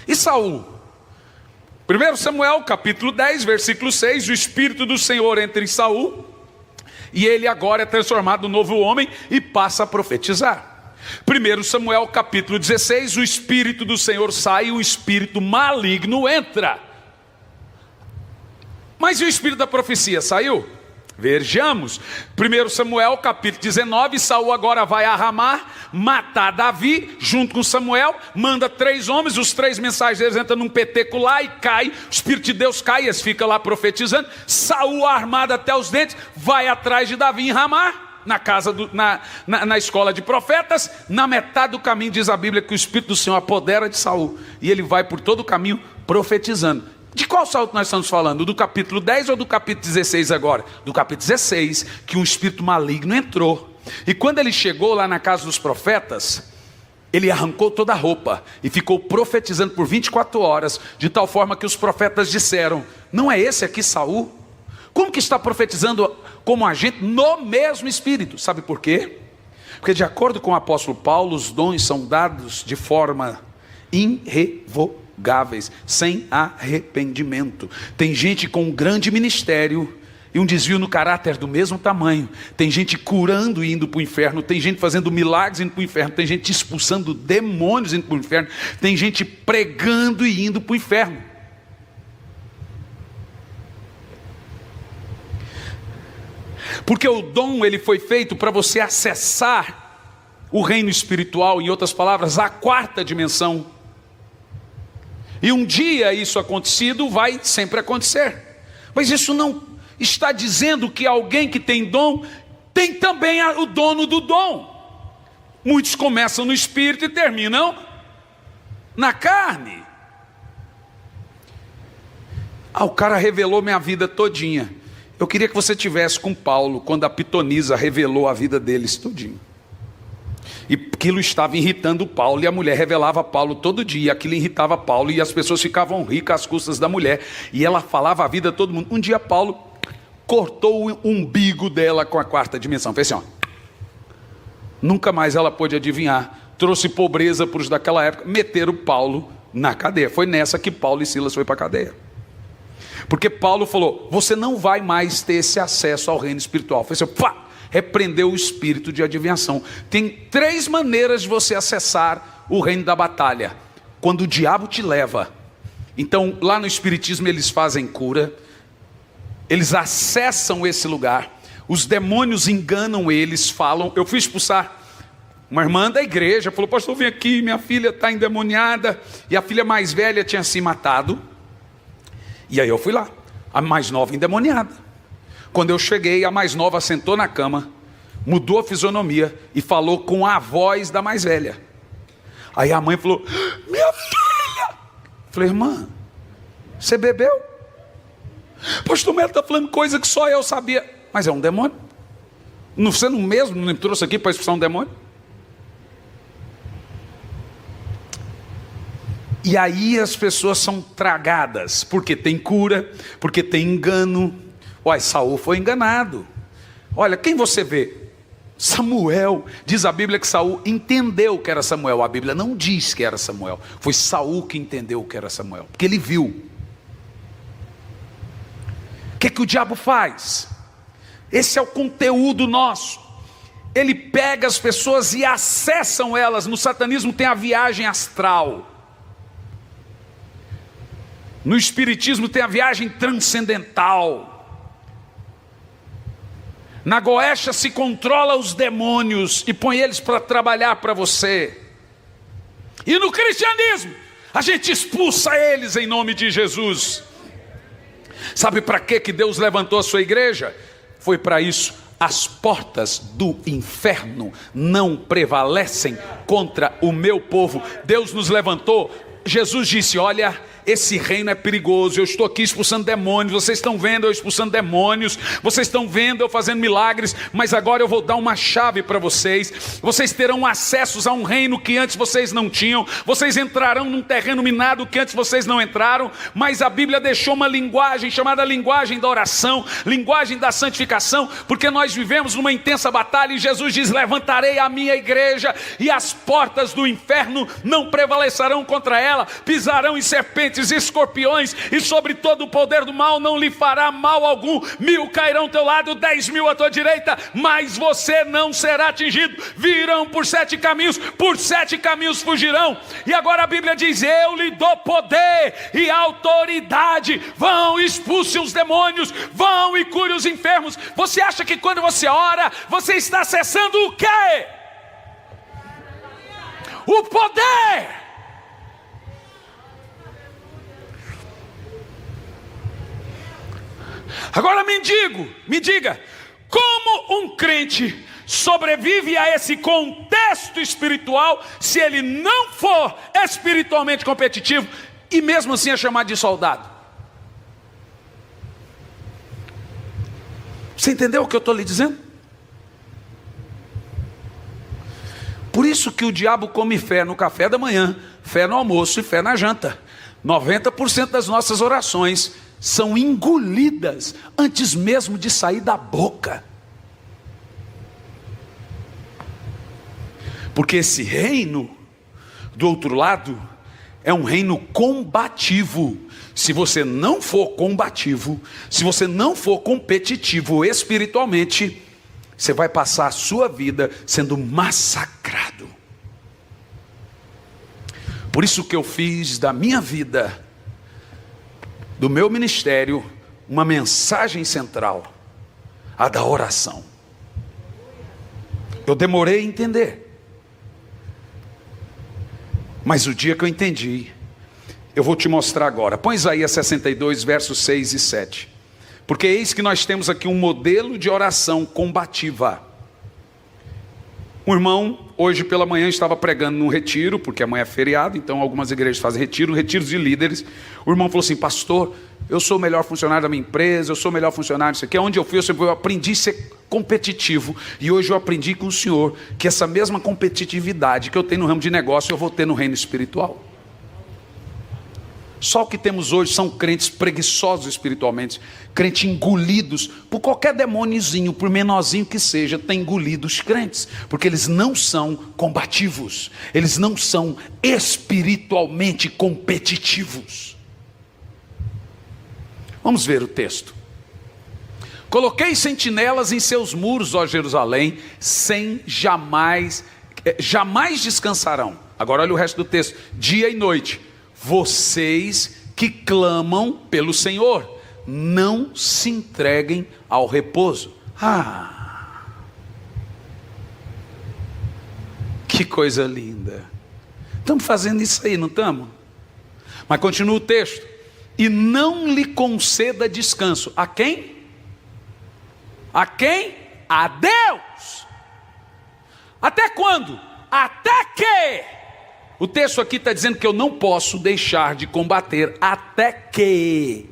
E Saul? 1 Samuel capítulo 10, versículo 6. O Espírito do Senhor entra em Saul, e ele agora é transformado num novo homem e passa a profetizar. 1 Samuel capítulo 16. O Espírito do Senhor sai e o espírito maligno entra. Mas e o espírito da profecia? Saiu? Vejamos, 1 Samuel capítulo 19, Saul agora vai a Ramá, matar Davi, junto com Samuel, manda 3 homens, os 3 mensageiros entram num peteco lá e cai, o Espírito de Deus cai, eles ficam lá profetizando, Saul armado até os dentes, vai atrás de Davi em Ramá, na casa na escola de profetas, na metade do caminho diz a Bíblia que o Espírito do Senhor apodera de Saul, e ele vai por todo o caminho profetizando. De qual Saul nós estamos falando? Do capítulo 10 ou do capítulo 16 agora? Do capítulo 16, que um espírito maligno entrou. E quando ele chegou lá na casa dos profetas, ele arrancou toda a roupa e ficou profetizando por 24 horas, de tal forma que os profetas disseram, não é esse aqui Saul? Como que está profetizando como agente no mesmo espírito? Sabe por quê? Porque de acordo com o apóstolo Paulo, os dons são dados de forma irrevogável, sem arrependimento. Tem gente com um grande ministério e um desvio no caráter do mesmo tamanho. Tem gente curando e indo para o inferno, tem gente fazendo milagres indo para o inferno, tem gente expulsando demônios indo para o inferno, tem gente pregando e indo para o inferno. Porque o dom ele foi feito para você acessar o reino espiritual, em outras palavras, a 4ª dimensão. E um dia isso acontecido vai sempre acontecer. Mas isso não está dizendo que alguém que tem dom, tem também o dono do dom. Muitos começam no espírito e terminam na carne. O cara revelou minha vida todinha. Eu queria que você tivesse com Paulo, quando a pitonisa revelou a vida deles todinho. E aquilo estava irritando Paulo, e a mulher revelava Paulo todo dia, aquilo irritava Paulo, e as pessoas ficavam ricas às custas da mulher, e ela falava a vida a todo mundo. Um dia Paulo cortou o umbigo dela com a 4ª dimensão, fez assim, ó. Nunca mais ela pôde adivinhar, trouxe pobreza para os daquela época, meteram Paulo na cadeia. Foi nessa que Paulo e Silas foi para a cadeia. Porque Paulo falou, você não vai mais ter esse acesso ao reino espiritual. Foi assim, pá! Repreendeu o espírito de adivinhação. Tem 3 maneiras de você acessar o reino da batalha. Quando o diabo te leva. Então lá no espiritismo eles fazem cura, eles acessam esse lugar, os demônios enganam eles, falam. Eu fui expulsar uma irmã da igreja, falou, pastor, vem aqui, minha filha está endemoniada, e a filha mais velha tinha se matado, e aí eu fui lá, a mais nova endemoniada. Quando eu cheguei, a mais nova sentou na cama, mudou a fisionomia e falou com a voz da mais velha. Aí a mãe falou, minha filha! Eu falei, irmã, você bebeu? Pastor Melo está falando coisa que só eu sabia. Mas é um demônio. Você não mesmo me trouxe aqui para expulsar um demônio? E aí as pessoas são tragadas, porque tem cura, porque tem engano. Olha, Saul foi enganado. Olha, quem você vê? Samuel. Diz a Bíblia que Saul entendeu que era Samuel. A Bíblia não diz que era Samuel. Foi Saul que entendeu que era Samuel, porque ele viu. O que o diabo faz? Esse é o conteúdo nosso. Ele pega as pessoas e acessam elas. No satanismo tem a viagem astral. No espiritismo tem a viagem transcendental. Na Goécia se controla os demônios e põe eles para trabalhar para você. E no cristianismo, a gente expulsa eles em nome de Jesus. Sabe para que Deus levantou a sua igreja? Foi para isso. As portas do inferno não prevalecem contra o meu povo. Deus nos levantou. Jesus disse, olha, esse reino é perigoso, eu estou aqui expulsando demônios, vocês estão vendo eu expulsando demônios, vocês estão vendo eu fazendo milagres, mas agora eu vou dar uma chave para vocês. Vocês terão acessos a um reino que antes vocês não tinham, vocês entrarão num terreno minado que antes vocês não entraram, mas a Bíblia deixou uma linguagem chamada linguagem da oração, linguagem da santificação, porque nós vivemos numa intensa batalha e Jesus diz, levantarei a minha igreja e as portas do inferno não prevalecerão contra ela. dela, pisarão em serpentes e escorpiões, e sobre todo o poder do mal não lhe fará mal algum. 1000 cairão ao teu lado, 10.000 à tua direita, mas você não será atingido. Virão por 7 caminhos fugirão. E agora a Bíblia diz: eu lhe dou poder e autoridade. Vão, expulse os demônios, vão e cure os enfermos. Você acha que quando você ora, você está acessando o quê? O poder. Agora me diga, como um crente sobrevive a esse contexto espiritual se ele não for espiritualmente competitivo e mesmo assim é chamado de soldado? Você entendeu o que eu estou lhe dizendo? Por isso que o diabo come fé no café da manhã, fé no almoço e fé na janta. 90% das nossas orações são engolidas antes mesmo de sair da boca. Porque esse reino do outro lado é um reino combativo. Se você não for combativo, se você não for competitivo espiritualmente, você vai passar a sua vida sendo massacrado. Por isso que eu fiz da minha vida, do meu ministério, uma mensagem central, a da oração. Eu demorei a entender, mas o dia que eu entendi, eu vou te mostrar agora. Põe Isaías 62, versos 6 e 7. Porque eis que nós temos aqui um modelo de oração combativa. Um irmão, hoje pela manhã, estava pregando num retiro, porque amanhã é feriado, então algumas igrejas fazem retiros de líderes. O irmão falou assim: pastor, eu sou o melhor funcionário da minha empresa, eu sou o melhor funcionário, isso aqui. Onde eu fui, eu aprendi a ser competitivo. E hoje eu aprendi com o Senhor que essa mesma competitividade que eu tenho no ramo de negócio, eu vou ter no reino espiritual. Só o que temos hoje são crentes preguiçosos espiritualmente, crentes engolidos por qualquer demôniozinho, por menorzinho que seja, tem engolido os crentes, porque eles não são combativos, eles não são espiritualmente competitivos. Vamos ver o texto. Coloquei sentinelas em seus muros, ó Jerusalém, jamais descansarão. Agora olha o resto do texto: dia e noite. Vocês que clamam pelo Senhor, não se entreguem ao repouso. Que coisa linda. Estamos fazendo isso aí, não estamos? Mas continua o texto: e não lhe conceda descanso. A quem? A quem? A Deus. Até quando? Até que? O texto aqui está dizendo que eu não posso deixar de combater até que.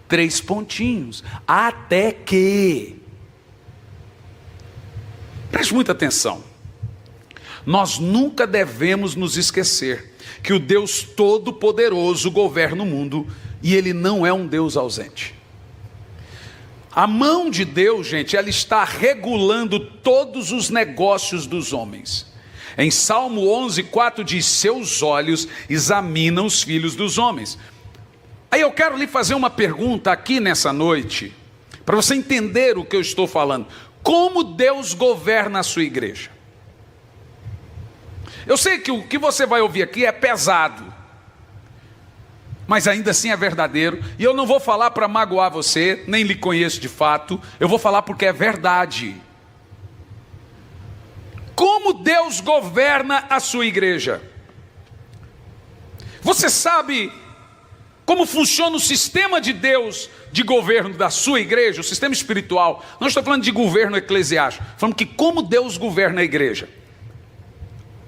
3 pontinhos. Até que. Preste muita atenção. Nós nunca devemos nos esquecer que o Deus Todo-Poderoso governa o mundo e Ele não é um Deus ausente. A mão de Deus, gente, ela está regulando todos os negócios dos homens. Em Salmo 11:4 diz: seus olhos examinam os filhos dos homens. Aí eu quero lhe fazer uma pergunta aqui nessa noite, para você entender o que eu estou falando. Como Deus governa a sua igreja? Eu sei que o que você vai ouvir aqui é pesado, mas ainda assim é verdadeiro. E eu não vou falar para magoar você, nem lhe conheço de fato. Eu vou falar porque é verdade. Como Deus governa a sua igreja? Você sabe como funciona o sistema de Deus de governo da sua igreja, o sistema espiritual? Não estou falando de governo eclesiástico, falando que como Deus governa a igreja.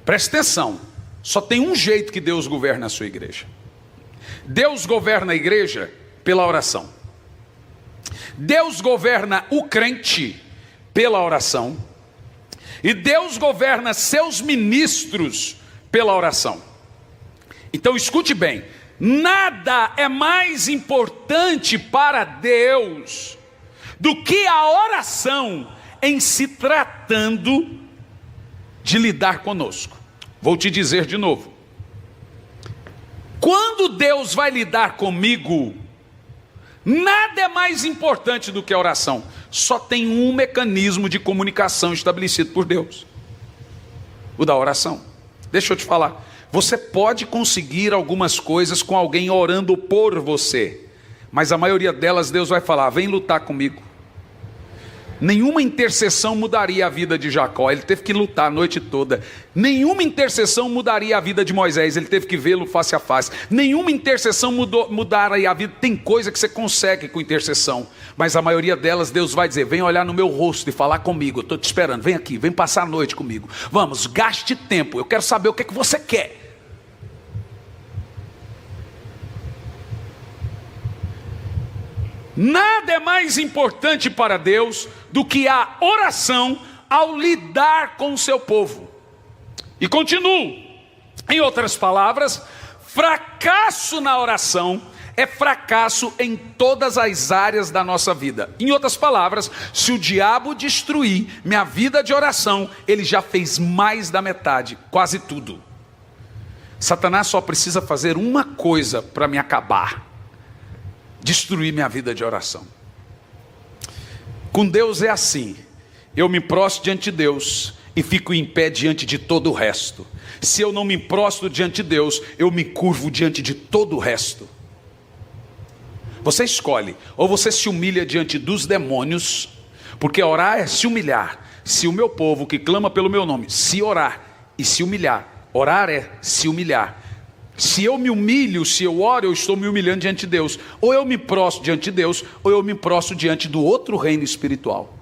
Preste atenção, só tem um jeito que Deus governa a sua igreja. Deus governa a igreja pela oração. Deus governa o crente pela oração. E Deus governa seus ministros pela oração. Então escute bem, nada é mais importante para Deus do que a oração em se tratando de lidar conosco. Vou te dizer de novo. Quando Deus vai lidar comigo, nada é mais importante do que a oração. Só tem um mecanismo de comunicação estabelecido por Deus: o da oração. Deixa eu te falar, você pode conseguir algumas coisas com alguém orando por você, mas a maioria delas Deus vai falar: vem lutar comigo. Nenhuma intercessão mudaria a vida de Jacó, ele teve que lutar a noite toda. Nenhuma intercessão mudaria a vida de Moisés, ele teve que vê-lo face a face. Nenhuma intercessão mudaria a vida. Tem coisa que você consegue com intercessão, mas a maioria delas Deus vai dizer: vem olhar no meu rosto e falar comigo, eu estou te esperando, vem aqui, vem passar a noite comigo. Vamos, gaste tempo, eu quero saber o que é que você quer. Nada é mais importante para Deus do que a oração ao lidar com o seu povo. E continuo. Em outras palavras, fracasso na oração é fracasso em todas as áreas da nossa vida. Em outras palavras, se o diabo destruir minha vida de oração, ele já fez mais da metade, quase tudo. Satanás só precisa fazer uma coisa para me acabar: destruir minha vida de oração. Com Deus é assim: eu me prostro diante de Deus e fico em pé diante de todo o resto. Se eu não me prostro diante de Deus, eu me curvo diante de todo o resto. Você escolhe: ou você se humilha diante dos demônios, porque orar é se humilhar. Se o meu povo que clama pelo meu nome se orar e se humilhar, orar é se humilhar. Se eu me humilho, se eu oro, eu estou me humilhando diante de Deus. Ou eu me prostro diante de Deus, ou eu me prostro diante do outro reino espiritual.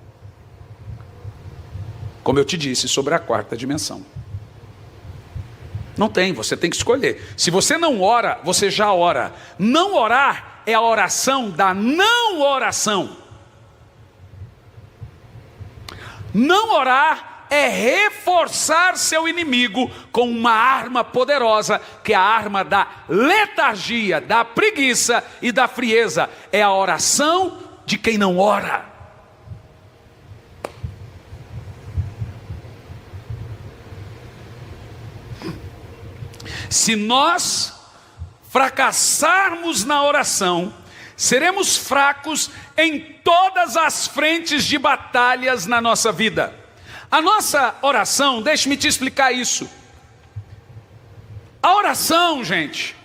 Como eu te disse sobre a quarta dimensão. Não tem, você tem que escolher. Se você não ora, você já ora. Não orar é a oração da não oração. Não orar é reforçar seu inimigo com uma arma poderosa, que é a arma da letargia, da preguiça e da frieza. É a oração de quem não ora. Se nós fracassarmos na oração, seremos fracos em todas as frentes de batalhas na nossa vida. A nossa oração, deixe-me te explicar isso. A oração, gente,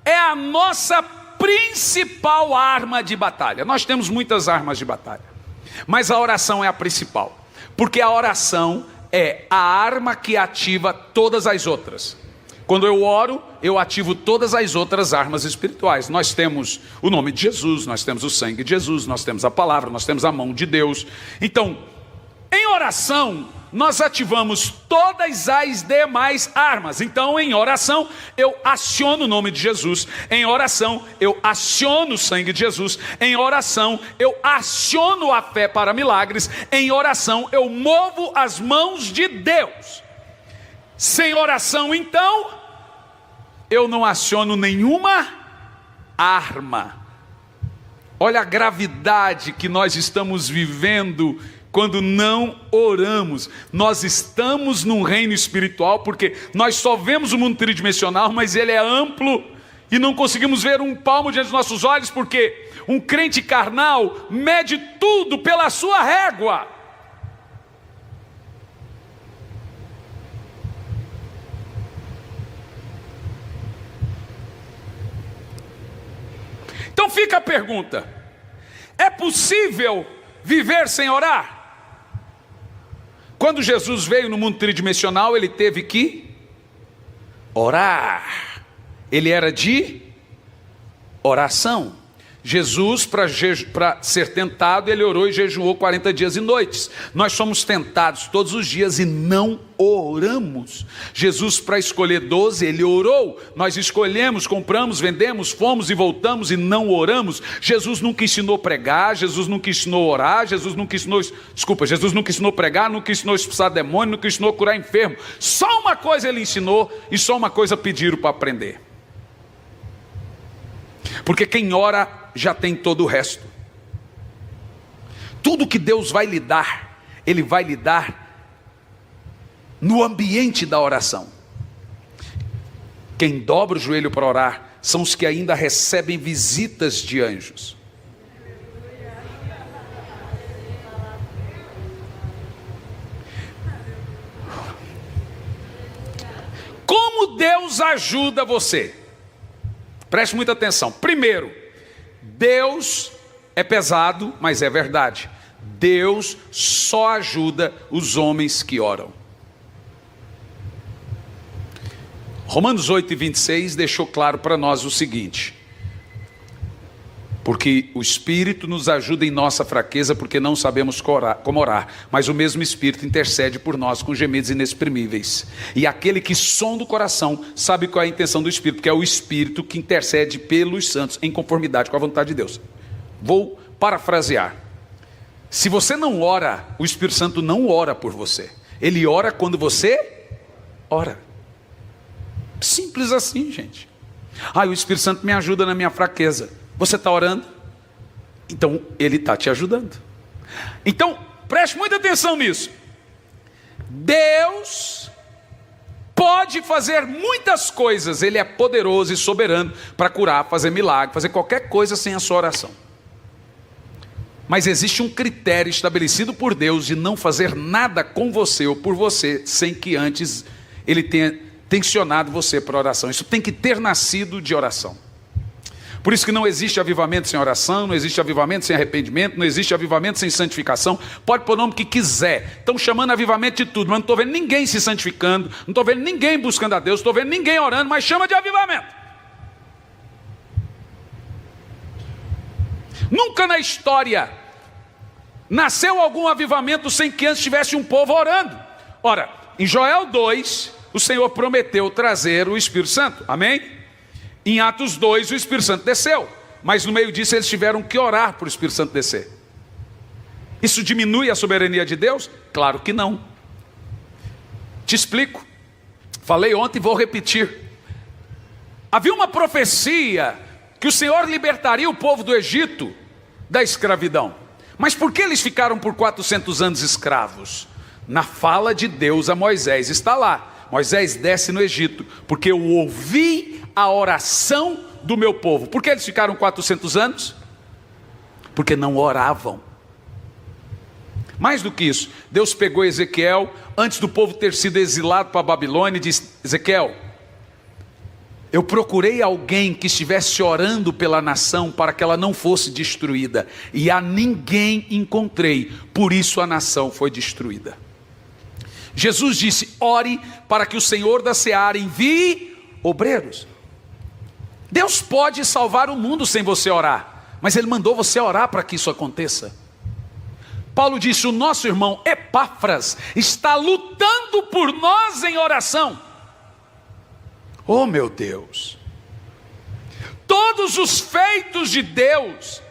é a nossa principal arma de batalha. Nós temos muitas armas de batalha, mas a oração é a principal, porque a oração é a arma que ativa todas as outras. Quando eu oro, eu ativo todas as outras armas espirituais. Nós temos o nome de Jesus, nós temos o sangue de Jesus, nós temos a palavra, nós temos a mão de Deus. Então, em oração, nós ativamos todas as demais armas. Então, em oração, eu aciono o nome de Jesus. Em oração, eu aciono o sangue de Jesus. Em oração, eu aciono a fé para milagres. Em oração, eu movo as mãos de Deus. Sem oração, então, eu não aciono nenhuma arma. Olha a gravidade que nós estamos vivendo quando não oramos. Nós estamos num reino espiritual, porque nós só vemos o mundo tridimensional, mas ele é amplo e não conseguimos ver um palmo diante dos nossos olhos, porque um crente carnal mede tudo pela sua régua. Então fica a pergunta: é possível viver sem orar? Quando Jesus veio no mundo tridimensional, ele teve que orar. Ele era de oração. Jesus, para ser tentado, ele orou e jejuou 40 dias e noites. Nós somos tentados todos os dias e não oramos. Jesus, para escolher 12, ele orou. Nós escolhemos, compramos, vendemos, fomos e voltamos e não oramos. Jesus nunca ensinou a pregar, Jesus nunca ensinou a orar, Jesus nunca ensinou a pregar, nunca ensinou a expulsar demônio, nunca ensinou a curar enfermo. Só uma coisa ele ensinou e só uma coisa pediram para aprender. Porque quem ora já tem todo o resto. Tudo que Deus vai lhe dar, Ele vai lhe dar no ambiente da oração. Quem dobra o joelho para orar são os que ainda recebem visitas de anjos. Como Deus ajuda você? Preste muita atenção. Primeiro, Deus é pesado, mas é verdade. Deus só ajuda os homens que oram. Romanos 8:26 deixou claro para nós o seguinte: porque o Espírito nos ajuda em nossa fraqueza, porque não sabemos como orar, mas o mesmo Espírito intercede por nós com gemidos inexprimíveis. E aquele que sonda o coração sabe qual é a intenção do Espírito, porque é o Espírito que intercede pelos santos em conformidade com a vontade de Deus. Vou parafrasear. Se você não ora, o Espírito Santo não ora por você. Ele ora quando você ora. Simples assim, gente. O Espírito Santo me ajuda na minha fraqueza. Você está orando? Então Ele está te ajudando. Então preste muita atenção nisso. Deus pode fazer muitas coisas. Ele é poderoso e soberano para curar, fazer milagre, fazer qualquer coisa sem a sua oração. Mas existe um critério estabelecido por Deus de não fazer nada com você ou por você sem que antes Ele tenha tensionado você para oração. Isso tem que ter nascido de oração. Por isso que não existe avivamento sem oração, não existe avivamento sem arrependimento, não existe avivamento sem santificação. Pode pôr o nome que quiser. Estão chamando avivamento de tudo, mas não estou vendo ninguém se santificando, não estou vendo ninguém buscando a Deus, não estou vendo ninguém orando, mas chama de avivamento. Nunca na história nasceu algum avivamento sem que antes tivesse um povo orando. Ora, em Joel 2, o Senhor prometeu trazer o Espírito Santo, amém? Em Atos 2, o Espírito Santo desceu, mas no meio disso eles tiveram que orar para o Espírito Santo descer. Isso diminui a soberania de Deus? Claro que não. Te explico. Falei ontem e vou repetir. Havia uma profecia que o Senhor libertaria o povo do Egito da escravidão. Mas por que eles ficaram por 400 anos escravos? Na fala de Deus a Moisés está lá. Moisés desce no Egito, porque eu ouvi a oração do meu povo. Por que eles ficaram 400 anos? Porque não oravam. Mais do que isso, Deus pegou Ezequiel, antes do povo ter sido exilado para a Babilônia, e disse: Ezequiel, eu procurei alguém que estivesse orando pela nação para que ela não fosse destruída, e a ninguém encontrei, por isso a nação foi destruída. Jesus disse: ore para que o Senhor da seara envie obreiros. Deus pode salvar o mundo sem você orar, mas Ele mandou você orar para que isso aconteça. Paulo disse: o nosso irmão Epáfras está lutando por nós em oração. Oh meu Deus! Todos os feitos de Deus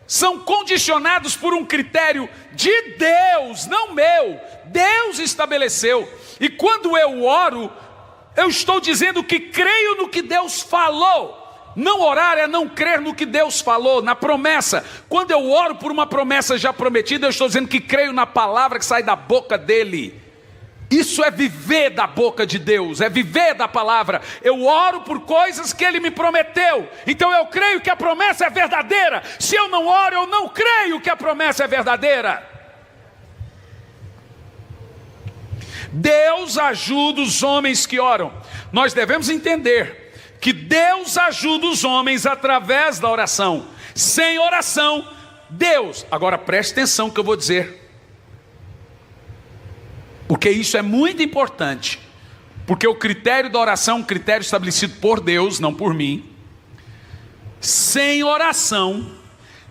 são condicionados por um critério de Deus, não meu. Deus estabeleceu. E quando eu oro, eu estou dizendo que creio no que Deus falou. Não orar é não crer no que Deus falou, na promessa. Quando eu oro por uma promessa já prometida, eu estou dizendo que creio na palavra que sai da boca dele. Isso é viver da boca de Deus, é viver da palavra. Eu oro por coisas que Ele me prometeu, então eu creio que a promessa é verdadeira. Se eu não oro, eu não creio que a promessa é verdadeira. Deus ajuda os homens que oram. Nós devemos entender que Deus ajuda os homens através da oração. Sem oração, Deus... Agora preste atenção no que eu vou dizer, porque isso é muito importante, porque o critério da oração é um critério estabelecido por Deus, não por mim. Sem oração,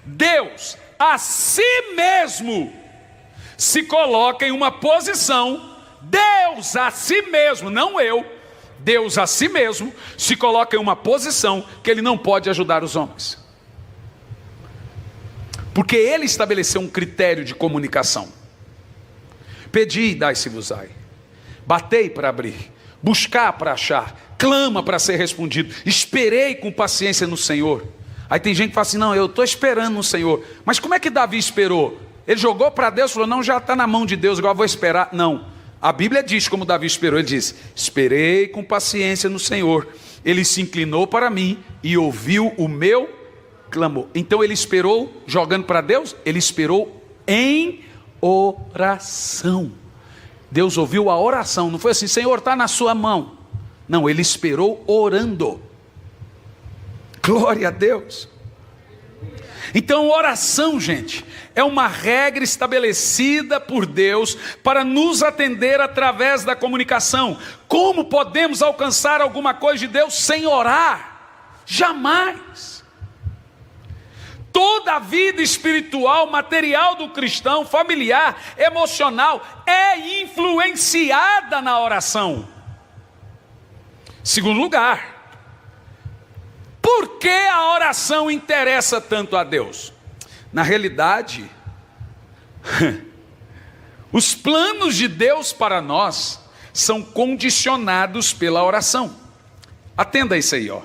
Deus a si mesmo se coloca em uma posição, Deus a si mesmo, não eu, Deus a si mesmo se coloca em uma posição que Ele não pode ajudar os homens, porque Ele estabeleceu um critério de comunicação. Pedi e dai-se-vos-á, batei para abrir, buscar para achar, clama para ser respondido, esperei com paciência no Senhor. Aí tem gente que fala assim: não, eu estou esperando no Senhor. Mas como é que Davi esperou? Ele jogou para Deus e falou: não, já está na mão de Deus, agora vou esperar. Não, a Bíblia diz como Davi esperou. Ele diz: esperei com paciência no Senhor, ele se inclinou para mim e ouviu o meu clamor. Então ele esperou, jogando para Deus, ele esperou em oração. Deus ouviu a oração, não foi assim, Senhor, está na sua mão. Não, ele esperou orando. Glória a Deus. Então oração, gente, é uma regra estabelecida por Deus para nos atender através da comunicação. Como podemos alcançar alguma coisa de Deus sem orar? Jamais. Toda a vida espiritual, material do cristão, familiar, emocional, é influenciada na oração. Segundo lugar, por que a oração interessa tanto a Deus? Na realidade, os planos de Deus para nós são condicionados pela oração. Atenda isso aí, ó.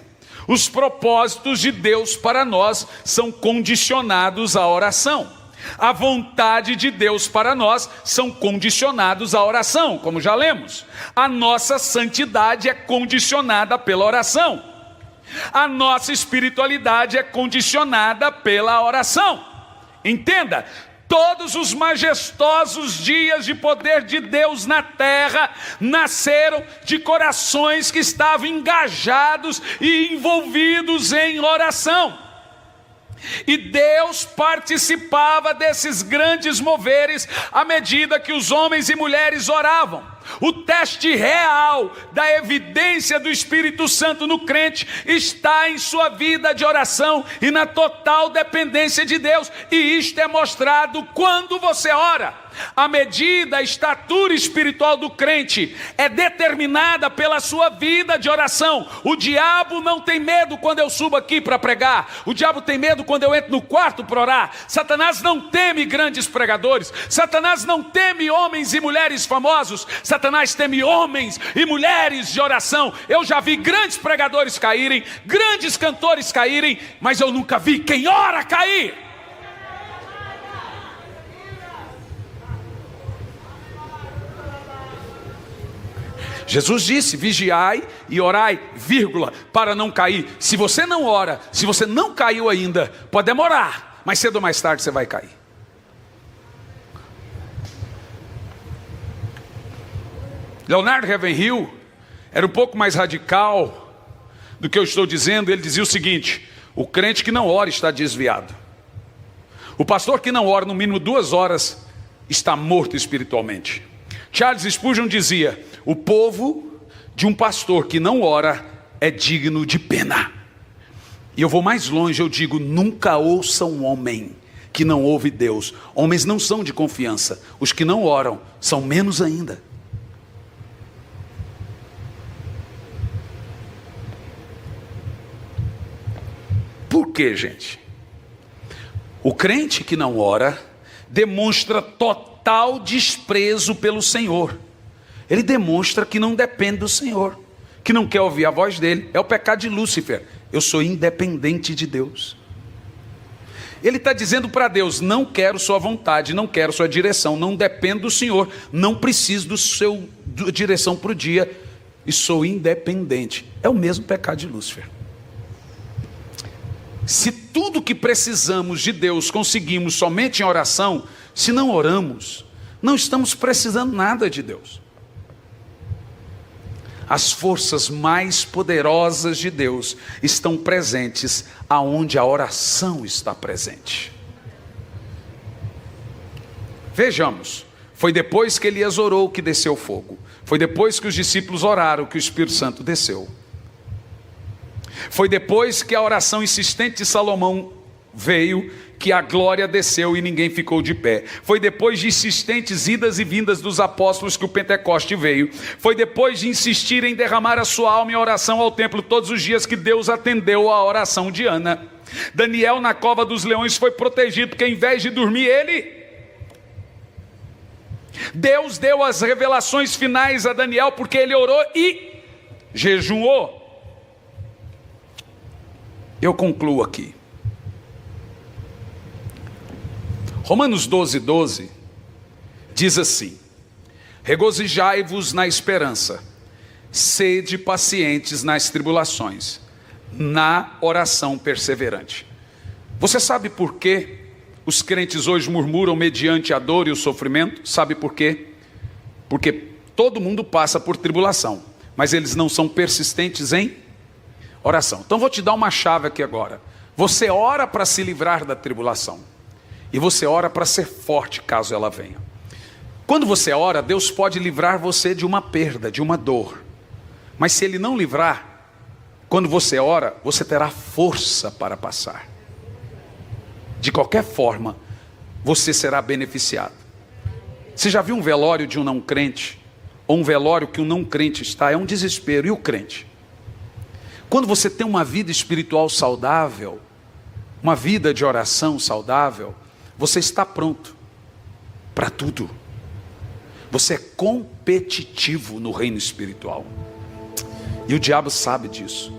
Os propósitos de Deus para nós são condicionados à oração. A vontade de Deus para nós são condicionados à oração, como já lemos. A nossa santidade é condicionada pela oração. A nossa espiritualidade é condicionada pela oração. Entenda, todos os majestosos dias de poder de Deus na terra nasceram de corações que estavam engajados e envolvidos em oração. E Deus participava desses grandes moveres à medida que os homens e mulheres oravam. O teste real da evidência do Espírito Santo no crente está em sua vida de oração e na total dependência de Deus. E isto é mostrado quando você ora. A medida, a estatura espiritual do crente é determinada pela sua vida de oração. O diabo não tem medo quando eu subo aqui para pregar. O diabo tem medo quando eu entro no quarto para orar. Satanás não teme grandes pregadores. Satanás não teme homens e mulheres famosos. Satanás teme homens e mulheres de oração. Eu já vi grandes pregadores caírem, grandes cantores caírem, mas eu nunca vi quem ora cair. Jesus disse, vigiai e orai, vírgula, para não cair. Se você não ora, se você não caiu ainda, pode demorar, mas cedo ou mais tarde você vai cair. Leonard Ravenhill era um pouco mais radical do que eu estou dizendo. Ele dizia o seguinte: o crente que não ora está desviado. O pastor que não ora no mínimo 2 horas está morto espiritualmente. Charles Spurgeon dizia: o povo de um pastor que não ora é digno de pena. E eu vou mais longe, eu digo, nunca ouça um homem que não ouve Deus. Homens não são de confiança. Os que não oram são menos ainda. Por quê, gente? O crente que não ora demonstra total desprezo pelo Senhor. Ele demonstra que não depende do Senhor, que não quer ouvir a voz dele. É o pecado de Lúcifer. Eu sou independente de Deus. Ele está dizendo para Deus: não quero sua vontade, não quero sua direção, não dependo do Senhor, não preciso do seu direção para o dia, e sou independente. É o mesmo pecado de Lúcifer. Se tudo que precisamos de Deus conseguimos somente em oração, se não oramos, não estamos precisando nada de Deus. As forças mais poderosas de Deus estão presentes aonde a oração está presente. Vejamos, foi depois que Elias orou que desceu fogo. Foi depois que os discípulos oraram que o Espírito Santo desceu. Foi depois que a oração insistente de Salomão veio que a glória desceu e ninguém ficou de pé. Foi depois de insistentes idas e vindas dos apóstolos que o Pentecoste veio. Foi depois de insistir em derramar a sua alma em oração ao templo todos os dias que Deus atendeu a oração de Ana. Daniel na cova dos leões foi protegido porque ao invés de dormir Deus deu as revelações finais a Daniel porque ele orou e jejuou. Eu concluo aqui. Romanos 12 diz assim: regozijai-vos na esperança, sede pacientes nas tribulações, na oração perseverante. Você sabe por que os crentes hoje murmuram mediante a dor e o sofrimento? Sabe por quê? Porque todo mundo passa por tribulação, mas eles não são persistentes em oração. Então vou te dar uma chave aqui agora. Você ora para se livrar da tribulação, e você ora para ser forte caso ela venha. Quando você ora, Deus pode livrar você de uma perda, de uma dor. Mas se Ele não livrar, quando você ora, você terá força para passar. De qualquer forma, você será beneficiado. Você já viu um velório de um não crente? Ou um velório que um não crente está? É um desespero. E o crente? Quando você tem uma vida espiritual saudável, uma vida de oração saudável, você está pronto para tudo. Você é competitivo no reino espiritual. E o diabo sabe disso.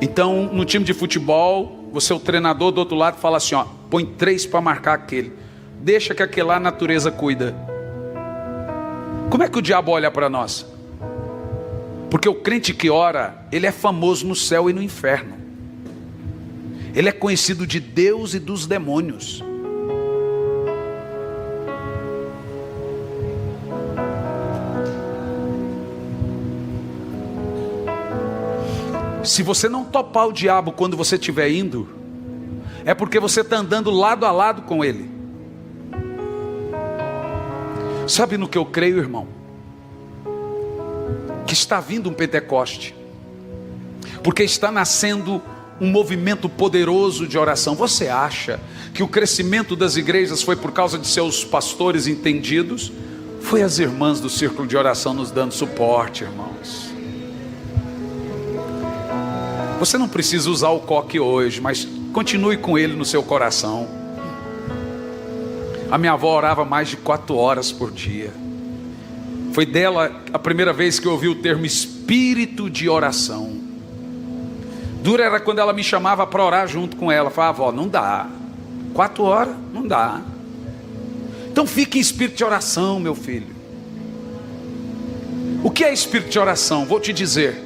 Então, no time de futebol, você é o treinador, do outro lado fala assim, ó, põe 3 para marcar aquele. Deixa que aquele lá a natureza cuida. Como é que o diabo olha para nós? Porque o crente que ora, ele é famoso no céu e no inferno. Ele é conhecido de Deus e dos demônios. Se você não topar o diabo quando você estiver indo, é porque você está andando lado a lado com ele. Sabe no que eu creio, irmão? Que está vindo um Pentecoste, porque está nascendo um movimento poderoso de oração. Você acha que o crescimento das igrejas foi por causa de seus pastores entendidos? Foi as irmãs do círculo de oração nos dando suporte, irmãos. Você não precisa usar o coque hoje, mas continue com ele no seu coração. A minha avó orava mais de 4 horas por dia. Foi dela a primeira vez que eu ouvi o termo espírito de oração. Dura era quando ela me chamava para orar junto com ela. Falava, avó, não dá. 4 horas, não dá. Então fique em espírito de oração, meu filho. O que é espírito de oração? Vou te dizer.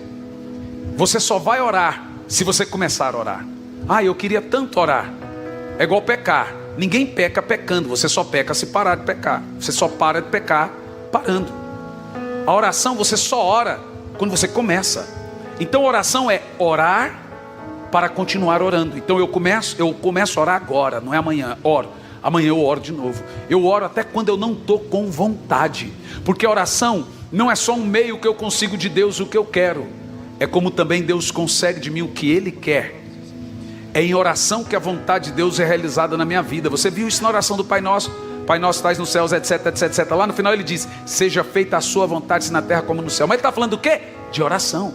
Você só vai orar se você começar a orar. Ah, eu queria tanto orar. É igual pecar. Ninguém peca pecando. Você só peca se parar de pecar. Você só para de pecar parando. A oração você só ora quando você começa. Então oração é orar para continuar orando. Então eu começo a orar agora, não é amanhã. Oro. Amanhã eu oro de novo. Eu oro até quando eu não estou com vontade. Porque a oração não é só um meio que eu consigo de Deus o que eu quero. É como também Deus consegue de mim o que Ele quer. É em oração que a vontade de Deus é realizada na minha vida. Você viu isso na oração do Pai Nosso? Pai Nosso estás nos céus, etc, etc, etc. Lá no final ele diz, seja feita a sua vontade, se na terra como no céu. Mas ele está falando do quê? De oração.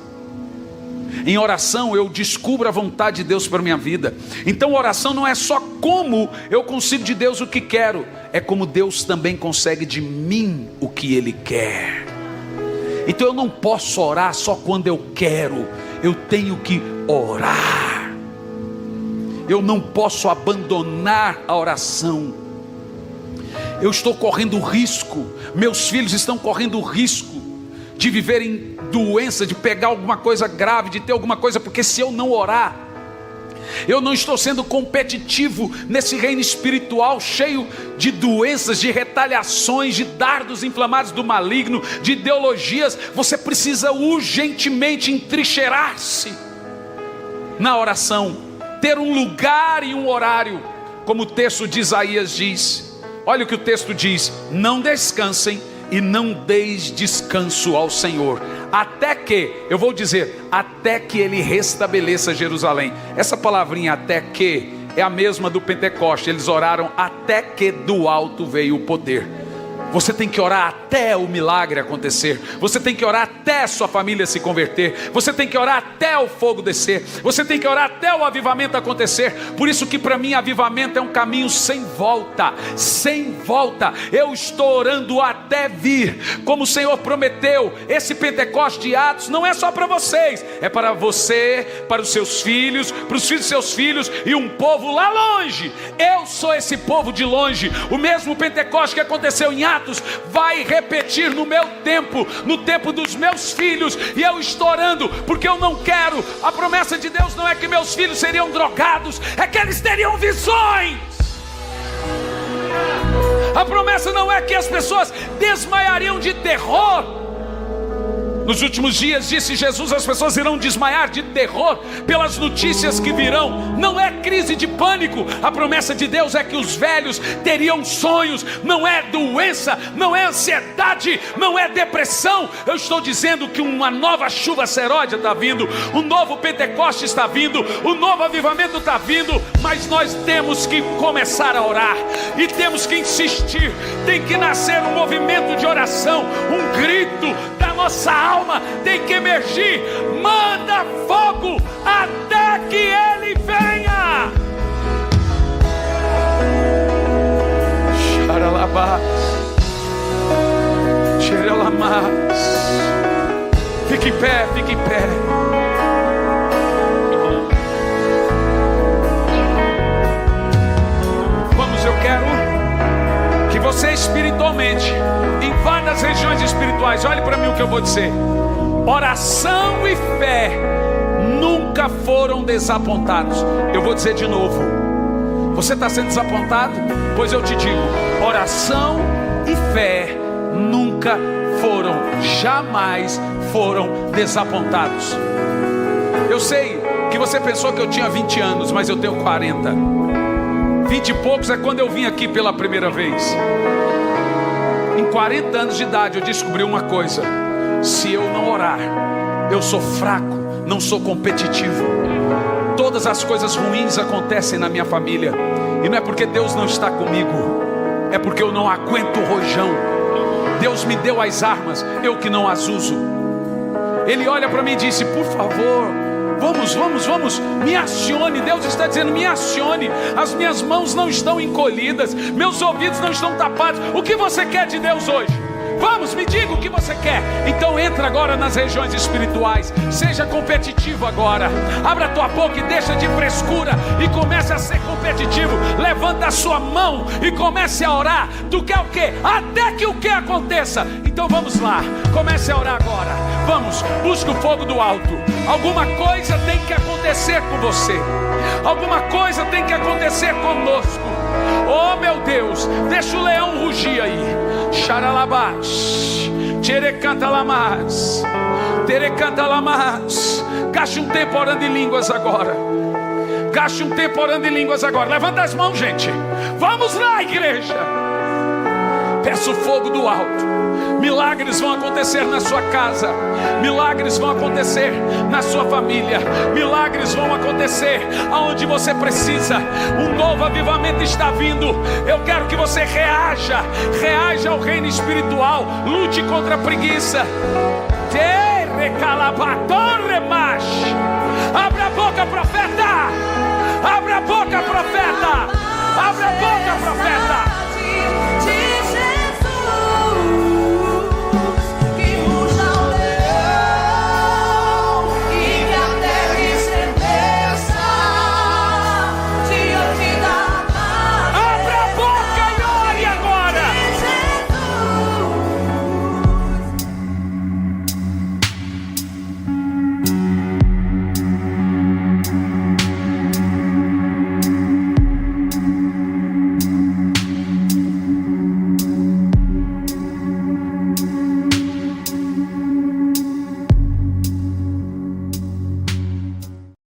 Em oração eu descubro a vontade de Deus para a minha vida. Então oração não é só como eu consigo de Deus o que quero. É como Deus também consegue de mim o que Ele quer. Então eu não posso orar só quando eu quero. Eu tenho que orar. Eu não posso abandonar a oração. Eu estou correndo risco. Meus filhos estão correndo risco de viverem doença, de pegar alguma coisa grave, de ter alguma coisa, porque se eu não orar, eu não estou sendo competitivo nesse reino espiritual cheio de doenças, de retaliações, de dardos inflamados do maligno, de ideologias. Você precisa urgentemente entrincheirar-se na oração, ter um lugar e um horário, como o texto de Isaías diz. Olha o que o texto diz: não descansem e não deis descanso ao Senhor, até que, eu vou dizer, até que Ele restabeleça Jerusalém. Essa palavrinha até que é a mesma do Pentecoste. Eles oraram até que do alto veio o poder. Você tem que orar até o milagre acontecer. Você tem que orar até sua família se converter. Você tem que orar até o fogo descer. Você tem que orar até o avivamento acontecer. Por isso que para mim avivamento é um caminho sem volta. Sem volta. Eu estou orando até vir. Como o Senhor prometeu, esse Pentecoste de Atos não é só para vocês. É para você, para os seus filhos, para os filhos dos seus filhos e um povo lá longe. Eu sou esse povo de longe. O mesmo Pentecoste que aconteceu em Atos fatos vai repetir no meu tempo, no tempo dos meus filhos, e eu estou orando, porque eu não quero. A promessa de Deus não é que meus filhos seriam drogados, é que eles teriam visões. A promessa não é que as pessoas desmaiariam de terror. Nos últimos dias, disse Jesus, as pessoas irão desmaiar de terror pelas notícias que virão. Não é crise de pânico. A promessa de Deus é que os velhos teriam sonhos. Não é doença, não é ansiedade, não é depressão. Eu estou dizendo que uma nova chuva seródia está vindo, um novo Pentecoste está vindo, um novo avivamento está vindo. Mas nós temos que começar a orar e temos que insistir. Tem que nascer um movimento de oração, um grito da nossa alma tem que emergir. Manda fogo até que ele venha. Xaralabás, xerelamás. Fique em pé, fique em pé. Vamos, eu quero que você espiritualmente invada as regiões espirituais. Olhe para mim o que eu vou dizer. Oração e fé nunca foram desapontados. Eu vou dizer de novo. Você está sendo desapontado? Pois eu te digo, oração e fé nunca foram, jamais foram desapontados. Eu sei que você pensou que eu tinha 20 anos, mas eu tenho 40. 20 e poucos é quando eu vim aqui pela primeira vez. Em 40 anos de idade eu descobri uma coisa: se eu não orar, eu sou fraco, não sou competitivo. Todas as coisas ruins acontecem na minha família, e não é porque Deus não está comigo, é porque eu não aguento o rojão. Deus me deu as armas, eu que não as uso. Ele olha para mim e disse: por favor, vamos, me acione. Deus está dizendo: me acione. As minhas mãos não estão encolhidas, meus ouvidos não estão tapados. O que você quer de Deus hoje? Vamos, me diga o que você quer. Então entra agora nas regiões espirituais. Seja competitivo agora. Abra a tua boca e deixa de frescura e comece a ser competitivo. Levanta a sua mão e comece a orar. Tu quer o quê? Até que o que aconteça. Então vamos lá, comece a orar agora. Vamos, busque o fogo do alto. Alguma coisa tem que acontecer com você. Alguma coisa tem que acontecer conosco. Oh meu Deus, deixa o leão rugir aí. Xaralabás, terecantalamás, terecantalamás. Gaste um tempo orando em línguas agora. Gaste um tempo orando em línguas agora. Levanta as mãos, gente. Vamos lá, igreja. Peça o fogo do alto. Milagres vão acontecer na sua casa. Milagres vão acontecer na sua família. Milagres vão acontecer aonde você precisa. Um novo avivamento está vindo. Eu quero que você reaja. Reaja ao reino espiritual. Lute contra a preguiça. Abra a boca